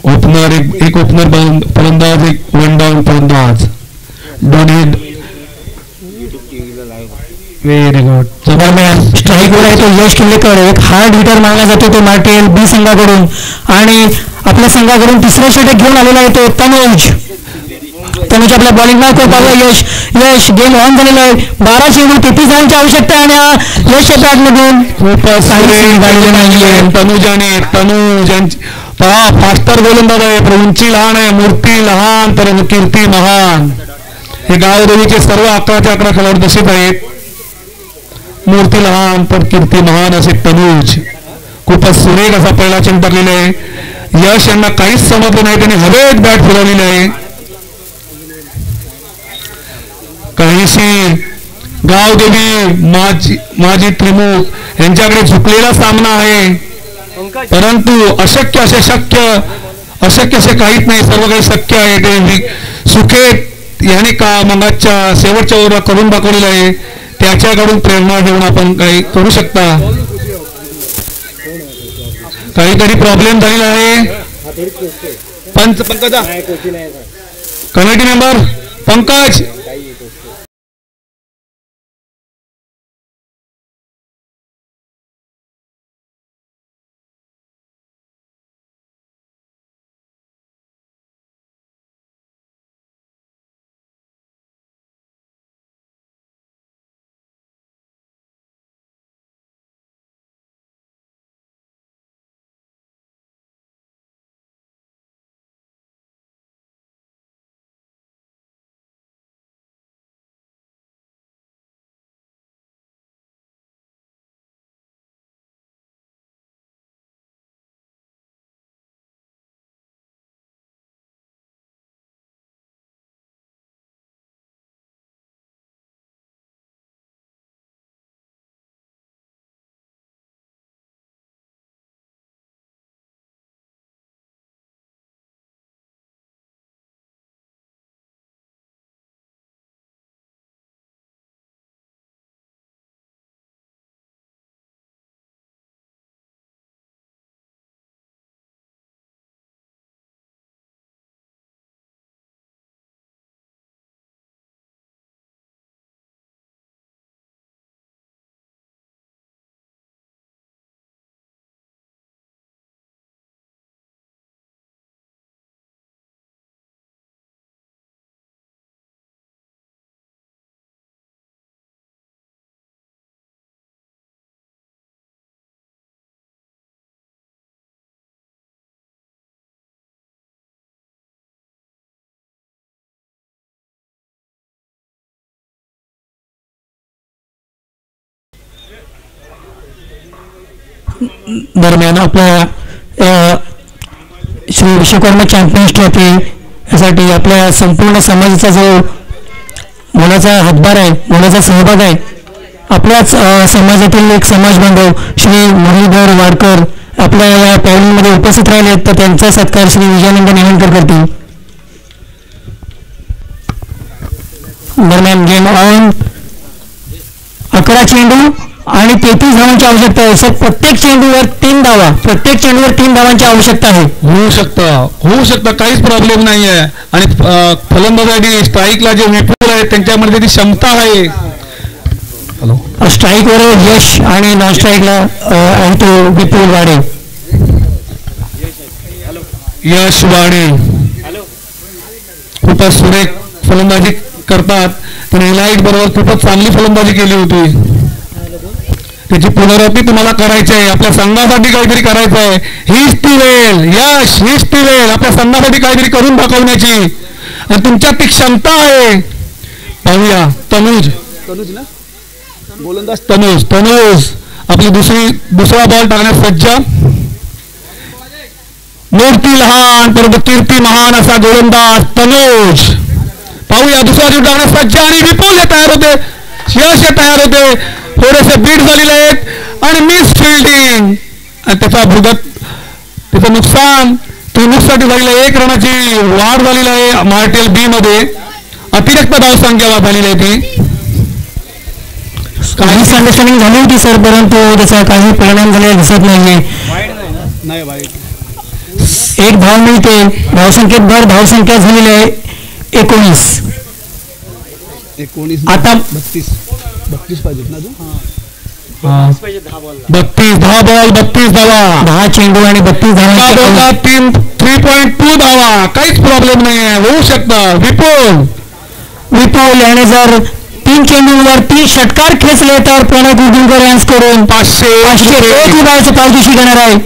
ओपनर एक ओपनर फलंदाज, एक वन डाऊन फलंदाज. दोन्ही व्हेरी गुड. स्ट्राईक वर आहे तो यश किल्लेकर. एक हार्ड हिटर मानला जातो तो मार्टियल बी संघाकडून, आणि आपल्या संघाकडून तिसरं षटक घेऊन आलेला आहे तो तनुज आपल्या बॉलिंग मार्क पाहूया. यश गेम ऑन झालेला आहे. 12 चेंडू 33 धावांची आवश्यकता आहे, आणि यश मधून खूपच तनुज यांची पहा फास्टर गोलंदाज आहे, पण उंची लहान आहे, मूर्ती लहान तर कीर्ती महान. हे गावदेवीचे सर्व 11च्या 11 खेळाडू तसेच आहेत. मूर्ती लहान तर कीर्ती महान असे तनुज. खूपच सुरेख असा पहिला चेंडू टाकलेला आहे. यश यांना काहीच समजलं नाही, त्यांनी हवेत बॅट फिरवलेली आहे. महिषी, गावदेवी, माजी त्रिमुख यांच्याकडे झुकलेला सामना आहे. परंतु अशक्य असे काहीच नाही, सर्व काही शक्य आहे. ते सुखेत याने का मंगाच्या शेवटच्या ओव्हरला करून दाखवलेलं आहे. त्याच्याकडून प्रेरणा घेऊन आपण काही करू शकता. काहीतरी प्रॉब्लेम झालेला आहे. पंकजा कमिटी मेंबर पंकज दरम्यान आपल्या श्री विश्वकर्मा चॅम्पियन्स ट्रॉफी यासाठी आपल्या संपूर्ण समाजाचा जो मोलाचा हातभार आहे, मोलाचा सहभाग आहे, आपल्याच समाजातील एक समाज बांधव श्री मुरलीधर वाडकर आपल्या या पॅनलमध्ये उपस्थित राहिले आहेत. तर त्यांचा सत्कार श्री विजयानंद निवणकर करतील. दरम्यान गेम ऑन. 11 चेंडू आणि 33 धावांची आवश्यकता आहे. सर प्रत्येक चेंडूवर 3 धावांची आवश्यकता आहे. होऊ शकतं काहीच प्रॉब्लेम नाही आहे. आणि फलंदाजासाठी स्ट्राईकला जे विपुल आहे त्यांच्यामध्ये ती क्षमता आहे. स्ट्राईकवर यश आणि नॉन स्ट्राईकला आहे तो विपुल वाडे. यश वाडे खूपच सुरेख फलंदाजी करतात. त्याने लाईट बरोबर खूपच चांगली फलंदाजी केली होती. त्याची पुनरावृत्ती तुम्हाला करायची आहे. आपल्या संघासाठी काहीतरी करायचं आहे. हीच ती वेळ यश, हीच ती वेळ आपल्या संघासाठी काहीतरी करून दाखवण्याची आणि तुमच्यात ती क्षमता आहे. पाहूया तनुज ना गोलंदाज तनुज आपली दुसरा बॉल टाकण्यास सज्ज. मूर्ती लहान परंतु कीर्ती महान असा गोलंदाज तनुज. पाहूया दुसरा चेंडू टाकण्यास सज्ज आणि विपुल हे तयार होते, यश हे तयार होते. थोडेसे बीट झालेले आहेत आणि मिस फिल्डिंग आणि त्याचं नुकसान. त्रिमुखसाठी झालेलं 1 रनाची वाढ झालेली आहे. मार्टेल बी मध्ये अतिरिक्त धावसंख्या झालेली आहे. ती काही अंडरस्टँडिंग झाली होती सर, परंतु त्याचा काही परिणाम झालेला दिसत नाहीये. 1 धाव मिळते. धावसंख्येत भर धावसंख्या झालेली आहे 19. आता 32 पाहिजेत ना अजून. 32 धावा 10 चेंडू आणि 32 धावा. 3.2 धावा. काहीच प्रॉब्लेम नाही आहे, होऊ शकतं. विपुल याने जर 3 चेंडूवर 3 षटकार खेचले तर प्रणय गुंडकर यांस करून 501 रुपयाचं पारितोषिक घेणार आहे.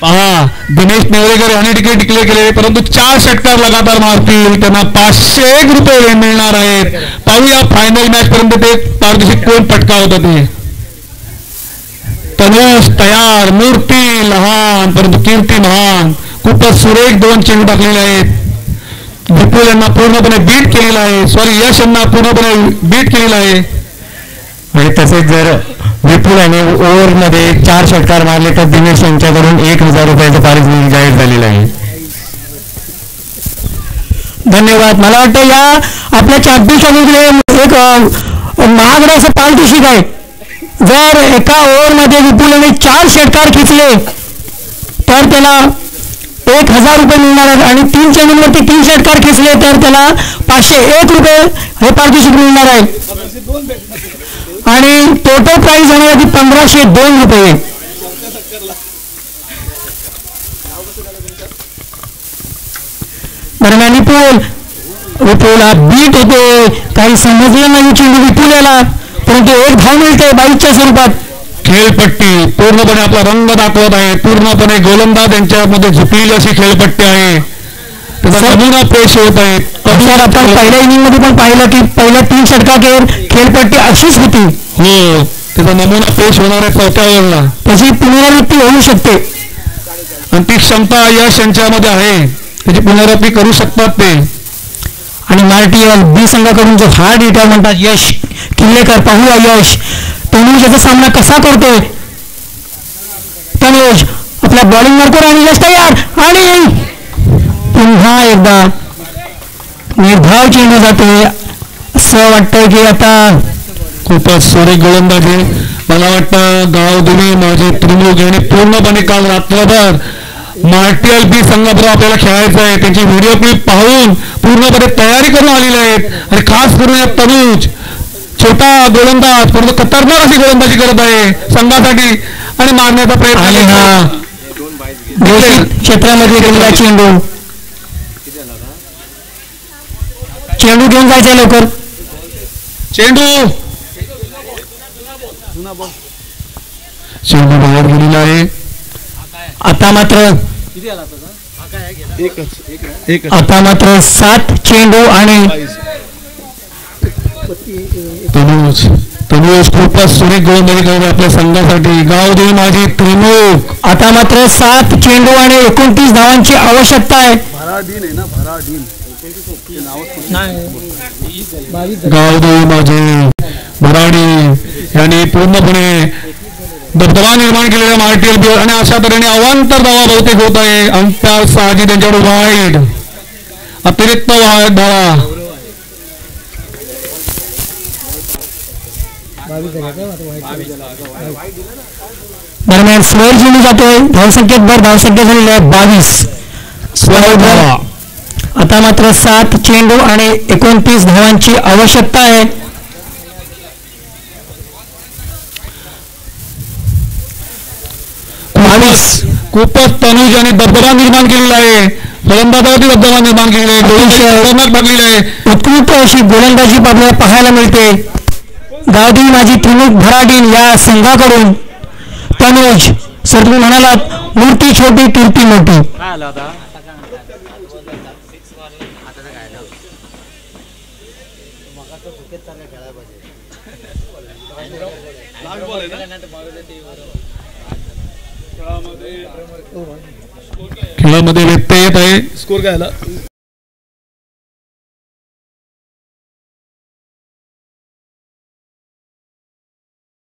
पहा दिनेश नेवरेकर यांनी तिकीट डिक्लेअर केले, परंतु 4 षटकार लगातार मारतील. त्यांना 501 रुपये मिळणार आहेत. पाहूया फायनल मॅच पर्यंत ते पारितोषिक कोण पटकावत ते. तनुज तयार, मूर्ती लहान परंतु कीर्ती महान. खूपच सुरेख 2 चेंडू टाकलेले आहेत. विपुल यांना पूर्णपणे बीट केलेला आहे, सॉरी यश यांना पूर्णपणे बीट केलेला आहे. आणि तसेच जर विपुल आणि ओव्हरमध्ये 4 षटकार मारले तर दिनेश यांच्याकडून 1000 रुपयाचं पारितोषिक जाहीर झालेलं आहे. धन्यवाद. मला वाटतं या आपल्या चॅम्पियनशिपमध्ये एक महागडं असं पारितोषिक आहे. जर एका ओव्हरमध्ये विपुल यांनी 4 षटकार खेचले तर त्याला 1000 रुपये मिळणार आहेत आणि 3 चेंडूंवरती 3 षटकार खेचले तर त्याला 501 रुपये हे पारितोषिक मिळणार आहे. आणि टोटल प्राईज होणार आहे 1502 रुपये. दरम्यान विपुल हा बीट होते, काही समजलं नाही चेंडू विपुल याला, परंतु 1 धाव मिळते 22च्या स्वरूपात. खेळपट्टी पूर्णपणे आपला रंग दाखवत आहे. पूर्णपणे गोलंदाज यांच्यामध्ये झुकलेली अशी खेळपट्टी आहे. त्याचा नमुना पेश होत आहे. सर आपण पहिल्या इनिंग मध्ये पण पाहिलं की पहिल्या 3 षटकाखेर खेळपट्टी अशीच होती. हो, त्याचा नमुना पेश होणार आहे 4थ्या ओव्हरला. त्याची पुनरावृत्ती होऊ शकते आणि ती क्षमता यश यांच्यामध्ये आहे, त्याची पुनरावृत्ती करू शकतात ते. आणि मार्टियल बी संघाकडून जो हार्ड हिटर म्हणतात यश किल्लेकर, पाहूया यश तनुज याचा सामना कसा करतोय. तनुज आपल्या बॉलिंग मार्कर आणि यश तयार आणि पुन्हा एकदा निर्धाव चेंडू जातोय. असं वाटतंय की आता खूपच सुरेख गोलंदाजी. मला वाटतं गावदेवी माझे त्रिमुख यांनी पूर्णपणे काल रात्रभर मार्टियल बी संघाबरोबर आपल्याला खेळायचं आहे. त्यांची व्हिडिओ क्लिप पाहून पूर्णपणे तयारी करून आलेली आहेत आणि खास करून या तनुज छोटा गोलंदाज परंतु खतरनाक अशी गोलंदाजी करत आहे संघासाठी आणि मारण्याचा प्रयत्न. आणि हा क्षेत्रामध्ये गेलेला चेंडू घेऊन जायचा लवकर. चेंडू बाहेर गेलेला आहे. आता मात्र 7 चेंडू आणि तनुज खूपच सुरेख गोलंदाजी करत आपल्या संघासाठी. गावदेवी माझी त्रिमुख. आता मात्र 7 चेंडू आणि 29 धावांची आवश्यकता आहे. गावदेवी माझे भराडी यांनी पूर्णपणे दबदबा निर्माण केलेला मार्टियल बी आणि अशा तऱ्हेने अवांतर धावा बहुतेक होत आहे. अंतर साहजी त्यांच्याकडे वाईड अतिरिक्त धावा. दरम्यान स्लोअर चेंडू जातोय. धावसंख्येत धावसंख्या झालेली आहे 22. आता मात्र 7 चेंडू आणि 29 धावांची आवश्यकता आहे. खूपच तनुज यांनी दबदबा निर्माण केलेला आहे. फलंदाजावरती दबदबा निर्माण केलेला आहे. उत्कृष्ट अशी गोलंदाजी आपल्याला पाहायला मिळते. गावदेवी माझी त्रिमुख भराडीन या संघाकडून. तनुज सर तुम्ही म्हणालात मूर्ती छोटी कीर्ती मोठी. खेळामध्ये व्यत्यय येत आहे. स्कोर काय आला?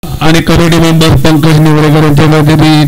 आणि कमिटी मेंबर पंकज निवडेकर यांच्यामध्ये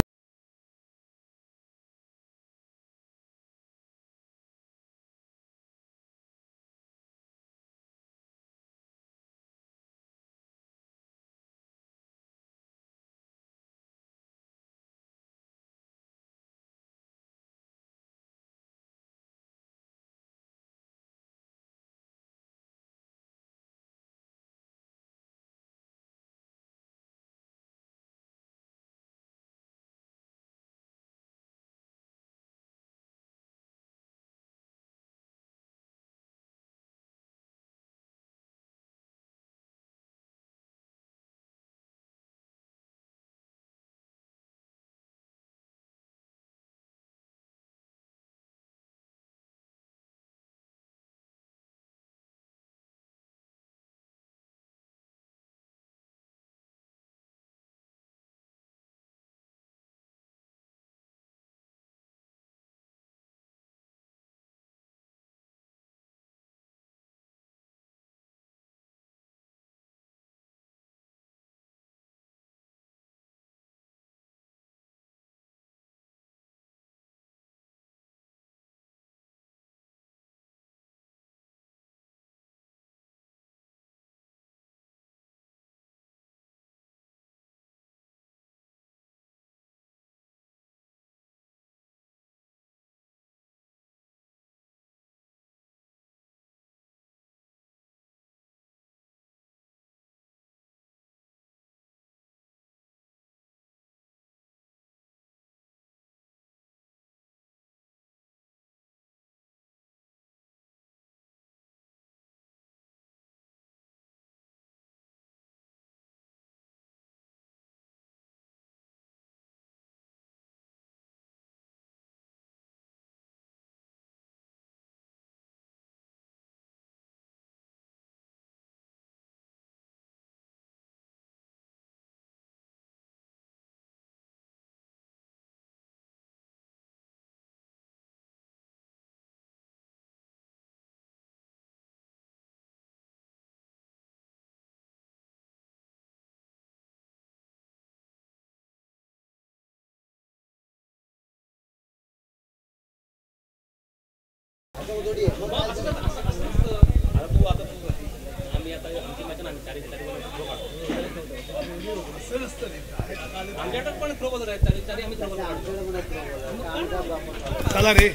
चला रे.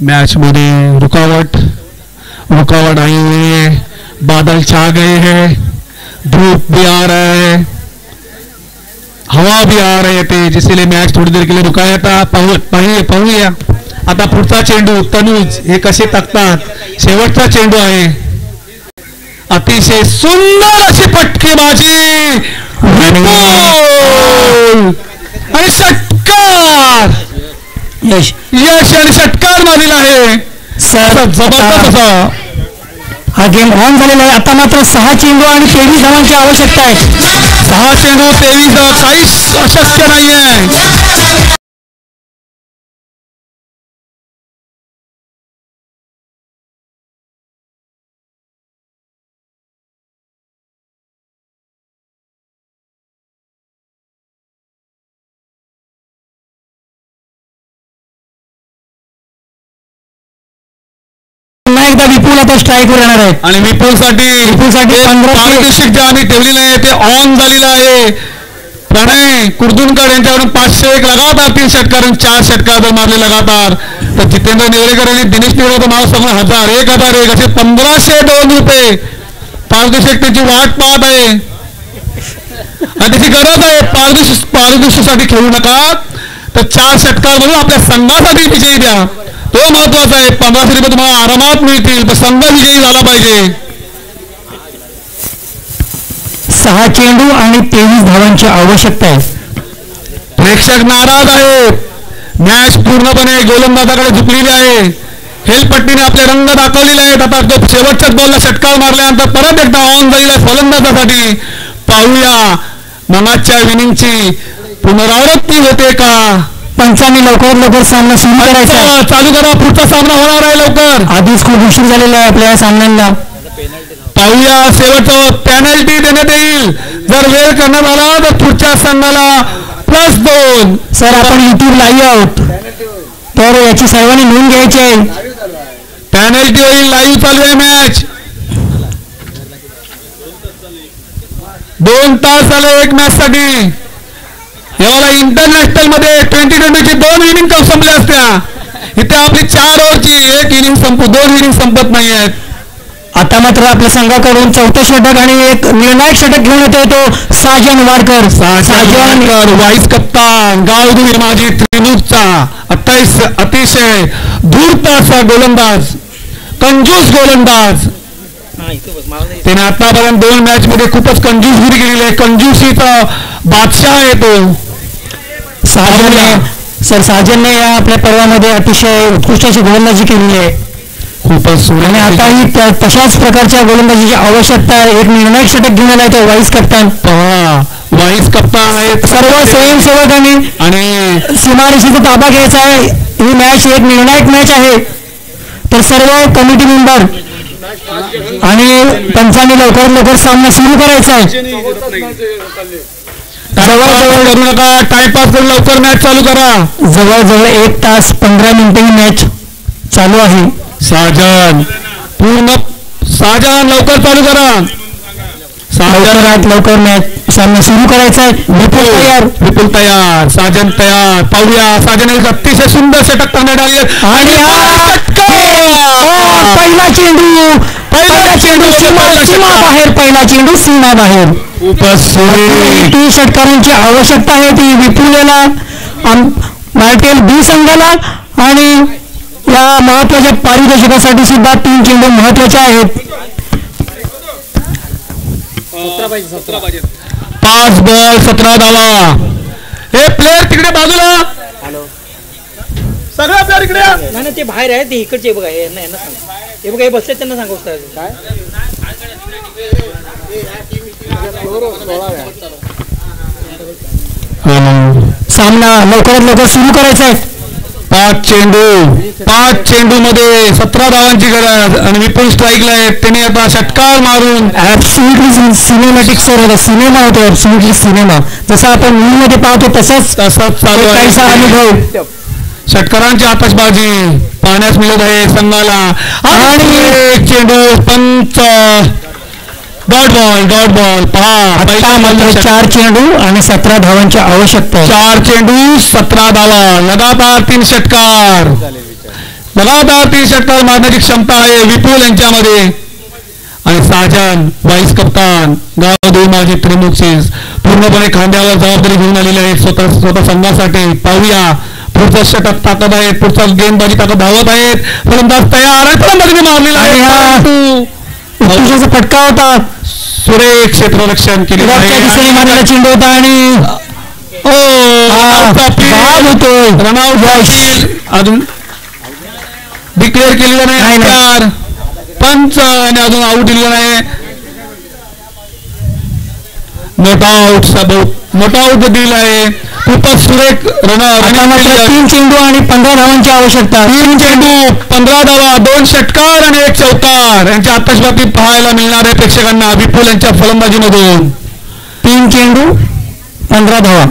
मैच में रुकावट आई हुई है, बादल छा गए हैं, धूप भी आ रहा है, हवा भी आ रहे थे, जिसलिए मैच थोड़ी देर के लिए रुकाया था. पाहूया आता पुढचा चेंडू. तनुज हे कसे टाकतात. शेवटचा चेंडू आहे. अतिशय सुंदर अशी फटकेबाजी आणि षटकार. यश आणि षटकार मारलेला आहे. जबरदस्त असा हा गेम ऑन झालेला आहे. आता मात्र 6 चेंडू आणि 23 धावांची आवश्यकता आहे. 6 चेंडू 23 धावा, काहीच अशक्य नाहीये. एकदा विपुल आता स्ट्राईकवर येणार आहेत आणि विपुलसाठी पारितोषिक जे आम्ही ठेवलेलं आहे ते ऑन झालेलं आहे. प्रणय कुर्दुनकर यांच्यावरून 501 लगातार 3 षटकार 4 षटकार जर मारले लगातार, तर जितेंद्र नेवरेकर आणि दिनेश नेवरेकर नाव समोर 1000 असे 1502 रुपये पारितोषिक त्याची वाट पाहत आहे आणि त्याची गरज आहे. पारितोषिकसाठी खेळू नका, तर 4 षटकार म्हणून आपल्या संघासाठी विजयी द्या, तो महत्वाचा आहे. 1500 रुपये तुम्हाला आरामात मिळतील, पण संघ विजयी झाला पाहिजे. 6 चेंडू आणि 23 धावांची आवश्यकता आहे. प्रेक्षक नाराज आहेत. मॅच पूर्णपणे गोलंदाजाकडे झुकलेली आहे. हेलपट्टीने आपले रंग दाखवलेले आहेत. आता तो शेवटच्याच बॉलला षटकार मारल्यानंतर परत एकदा ऑन झालेला आहे फलंदाजासाठी. पाहूया मनाच्या विनिंगची पुनरावृत्ती होते का. पंचांनी लवकर सामना सुरू करायचा. चालू करा, पुढचा सामना होणार आहे लवकर. आधीच खूप उशीर झालेला आहे आपल्या सामन्यांना. पाहूया शेवटचं पेनल्टी देण्यात येईल. जर वेळ करण्यात आला तर पुढच्या संघाला +2. सर आपण युट्यूब लाईव्ह आहोत, तर याची सर्वांनी नोंद घ्यायची आहे. पेनल्टी होईल. लाईव्ह चालू आहे मॅच. 2 तास झाले एक मॅच साठी. याला इंटरनॅशनल मध्ये 2020ची 2 इनिंग संपल्या असत्या. इथे आपली 4 ओव्हरची 1 इनिंग 2 इनिंग संपत नाही आहेत. आता मात्र आपल्या संघाकडून 4थं षटक आणि एक निर्णायक षटक घेऊन येतोय तो साजन वाडकर. वाईस कप्तान, गावधूर माजी त्रिमुखचा अतिशय धूर्त असा गोलंदाज, कंजूस गोलंदाज. त्याने आतापर्यंत 2 मॅच मध्ये खूपच कंजूसगिरी केलेली आहे. कंजूसीचा बादशाह आहे तो. साजनने या आपल्या पर्वामध्ये अतिशय उत्कृष्ट अशी गोलंदाजी केलेली आहे. खूपच. आणि आताही तशाच प्रकारच्या गोलंदाजीची आवश्यकता आहे. एक निर्णायक षटक घेऊन आलाय तो वाईस कप्तान. वाईस कप्तान आहेत. सर्व स्वयंसेवकांनी आणि सीमारेषेचा ताबा घ्यायचा आहे. ही मॅच एक निर्णायक मॅच आहे, तर सर्व कमिटी मेंबर आणि पंचांनी लवकर सामना सुरू करायचा आहे. जवळजवळ करू नका, टाइमपास करून लवकर मॅच चालू करा. जवळजवळ 1 तास 15 मिनिटे ही मॅच चालू आहे. साजन लवकर चालू करा. लवकर मॅच सामना सुरू करायचा आहे. विपुल तयार, साजन तयार. पाहूया साजन एक अतिशय सुंदर षटक करण्यात आली आणि पहिला चेंडू सीमा बाहेर. पहिला चेंडू सीमा बाहेर. खूपच 2 षटकारांची आवश्यकता आहे ती विपुलेला, मार्टेल बी संघाला. आणि या महत्वाच्या पारितोषिकासाठी सुद्धा 3 चेंडू महत्वाचे आहेत. 5 बॉल 17 धावा. हे प्लेयर तिकडे बाजूला, सगळ्या प्लेयर इकडे. नाही ते बाहेर आहे, ते इकडचे बघा. यांना सांगा, हे बघा हे बसले, त्यांना सांगू काय. सामना लवकरात लवकर सुरू करायचा आहे. पाच चेंडू मध्ये 17 धावांची गरज आणि विपुल स्ट्राईकला आहे. त्याने आता षटकार मारून ऍब्सोल्युटली सिनेमॅटिक सर सिनेमा होतो. ऍब्सोल्युटली सिनेमा जसा आपण मूवी मध्ये पाहतो तसाच चालू काहीसा आहे. अनुभव. षटकारांची आतषबाजी पाहण्यास मिळत आहे संघाला. आणि चेंडू पंच डॉट बॉल पहा मात्र 4 चेंडू आणि 17 धावांची आवश्यकता. 4 चेंडू 17 धावा. लगातार 3 षटकार मारण्याची क्षमता आहे विपुल यांच्यामध्ये. आणि साजन वाईस कप्तान गाव दोन माझे प्रमुख पूर्णपणे खांद्यावर जबाबदारी घेऊन आलेले आहेत स्वतः संघासाठी. पाहूया पुढचं षटक ताकद आहेत, पुढचा गेंदबाजी ताकद धावत आहेत. फलंदाज तयार आहे, फलंदाजीने मारलेला आहे. उत्कृष्ट फटका होता. सुरेख क्षेत्ररक्षण केले दिशेने मारलेला चेंडू होता आणि अजून डिक्लेअर केलेला नाही. पंच आणि अजून आऊट दिलेला नाही. मोठा आऊट दिला आहे. खूपच सुरेख रनआउट. 3 चेंडू आणि 15 धावांची आवश्यकता. 3 चेंडू 15 धावा, 2 षटकार आणि 1 चौकार यांची आतषबाजी पाहायला मिळणार आहे प्रेक्षकांना विपुल यांच्या फलंदाजीमधून. 3 चेंडू 15 धावा.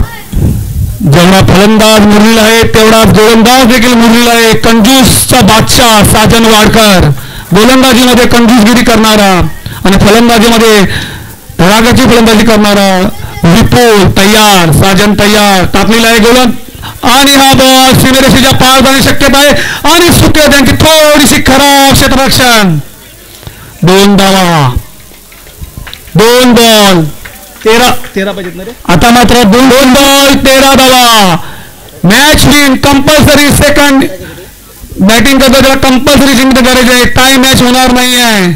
जेवढा फलंदाज मुरलेला आहे तेवढाच गोलंदाज देखील मुरलेला आहे. कंजूसचा बादशाह साजन वाडकर गोलंदाजीमध्ये कंजूसगिरी करणारा आणि फलंदाजीमध्ये धडाक्याची फलंदाजी करणारा विपुल तयार. साजन तयार टाकलेला आहे गोलंद आणि हा बॉल सीमेरेषेच्या पार जाण्याची शक्यता आहे आणि सुके त्यांची थोडीशी खराब क्षेत्ररक्षण. 2 धावा 2 बॉल 13 पाहिजेत ना रे. आता मात्र 2 बॉल 13 धावा. Match win compulsory second batting करतो त्याला कंपल्सरी जिंकणं गरज आहे. टाय मॅच होणार नाही आहे.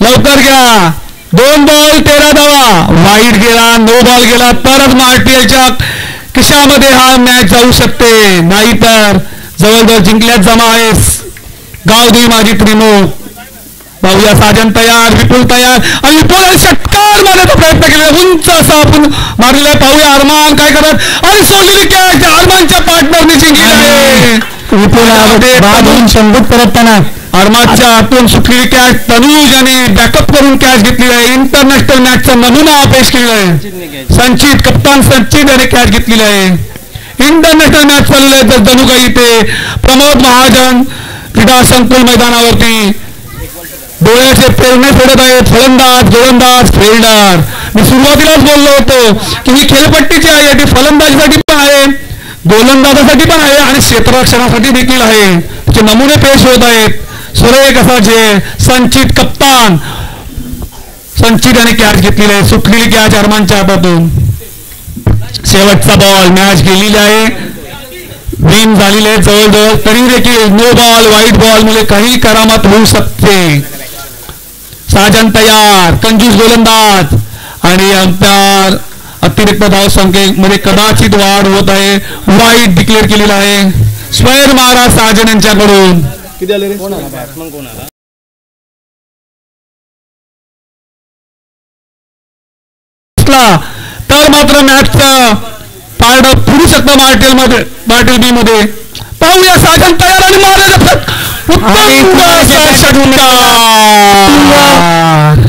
लवकर घ्या. 2 बॉल 13 धावा. वाईट गेला, नो बॉल गेला तरच मार्टियलच्या खिशामध्ये हा मॅच जाऊ शकते, नाहीतर जवळजवळ जिंकल्यात जमा आहे गावदेवी माजी त्रिमुख. पाहूया साजन तयार, विपुल तयार आणि विपुल षटकार मारण्याचा प्रयत्न केला. उंच असा आपण मारलेला. पाहूया अरमान काय करत आणि सोडलेली कॅच अरमानच्या पार्टनरने जिंकली आहे. विपुल चंबूत परतताना अरमानच्या हातून सुटलेली कॅच तनुज याने बॅकअप करून कॅच घेतलेली आहे. इंटरनॅशनल मॅचचा नमुना पेश केलेला आहे. संचित कप्तान संचित याने कॅच घेतलेली आहे. इंटरनॅशनल मॅच चाललेलं आहे तर जणूकाही ते प्रमोद महाजन क्रीडा संकुल मैदानावरती डोळ्याचे प्रेरणे सोडत आहेत. फलंदाज गोलंदाज फिल्डर. मी सुरुवातीलाच बोललो होतो की ही खेळपट्टीची आहे. ती फलंदाजीसाठी पण आहे, गोलंदाजासाठी पण आहे आणि क्षेत्ररक्षणासाठी देखील आहे. त्याचे नमुने पेश होत आहेत. सुरेख असा जे संचित कप्तान संचित याने कॅच घेतलेली आहे. सुटलेली कॅच अरमानच्या हातातून. शेवटचा बॉल मॅच गेलेली आहे, विन झालेली आहे जवळजवळ. तरी देखील नो बॉल व्हाईट बॉल मुळे काही करामत होऊ शकते. साजन तयार, कंजूस गोलंदाज आणि अंपायर अतिरिक्त धाव संख्येमध्ये कदाचित वाढ होत आहे. वाईट डिक्लेअर केलेला आहे. स्क्वेअर मारा साजन यांच्याकडून. किती आले रे. तर मात्र मॅचचा पार्ट पुरू शकतो मार्टेल बी मध्ये. पाहूया साजन तयार आणि मारलेला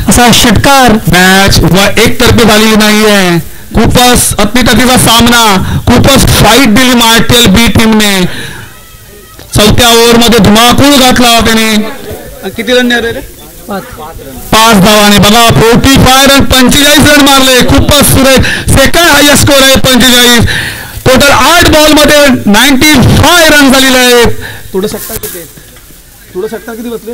असा षटकार. मॅच एकतर्फी झालेली नाहीये. खूपच अतितटीचा सामना, खूपच फाईट दिली मार्टेल बी टीमने. 4थ्या ओव्हरमध्ये धुमाकूळ घातला त्याने. किती रन रे. 5 धावाने. बघा 45 रन 45 रन मारले. खूपच सुरेख. सेकंड हायएस्ट स्कोर आहे 45. टोटल 8 बॉल मध्ये 95 रन झालेले आहेत. थोडं षटकार किती बसले.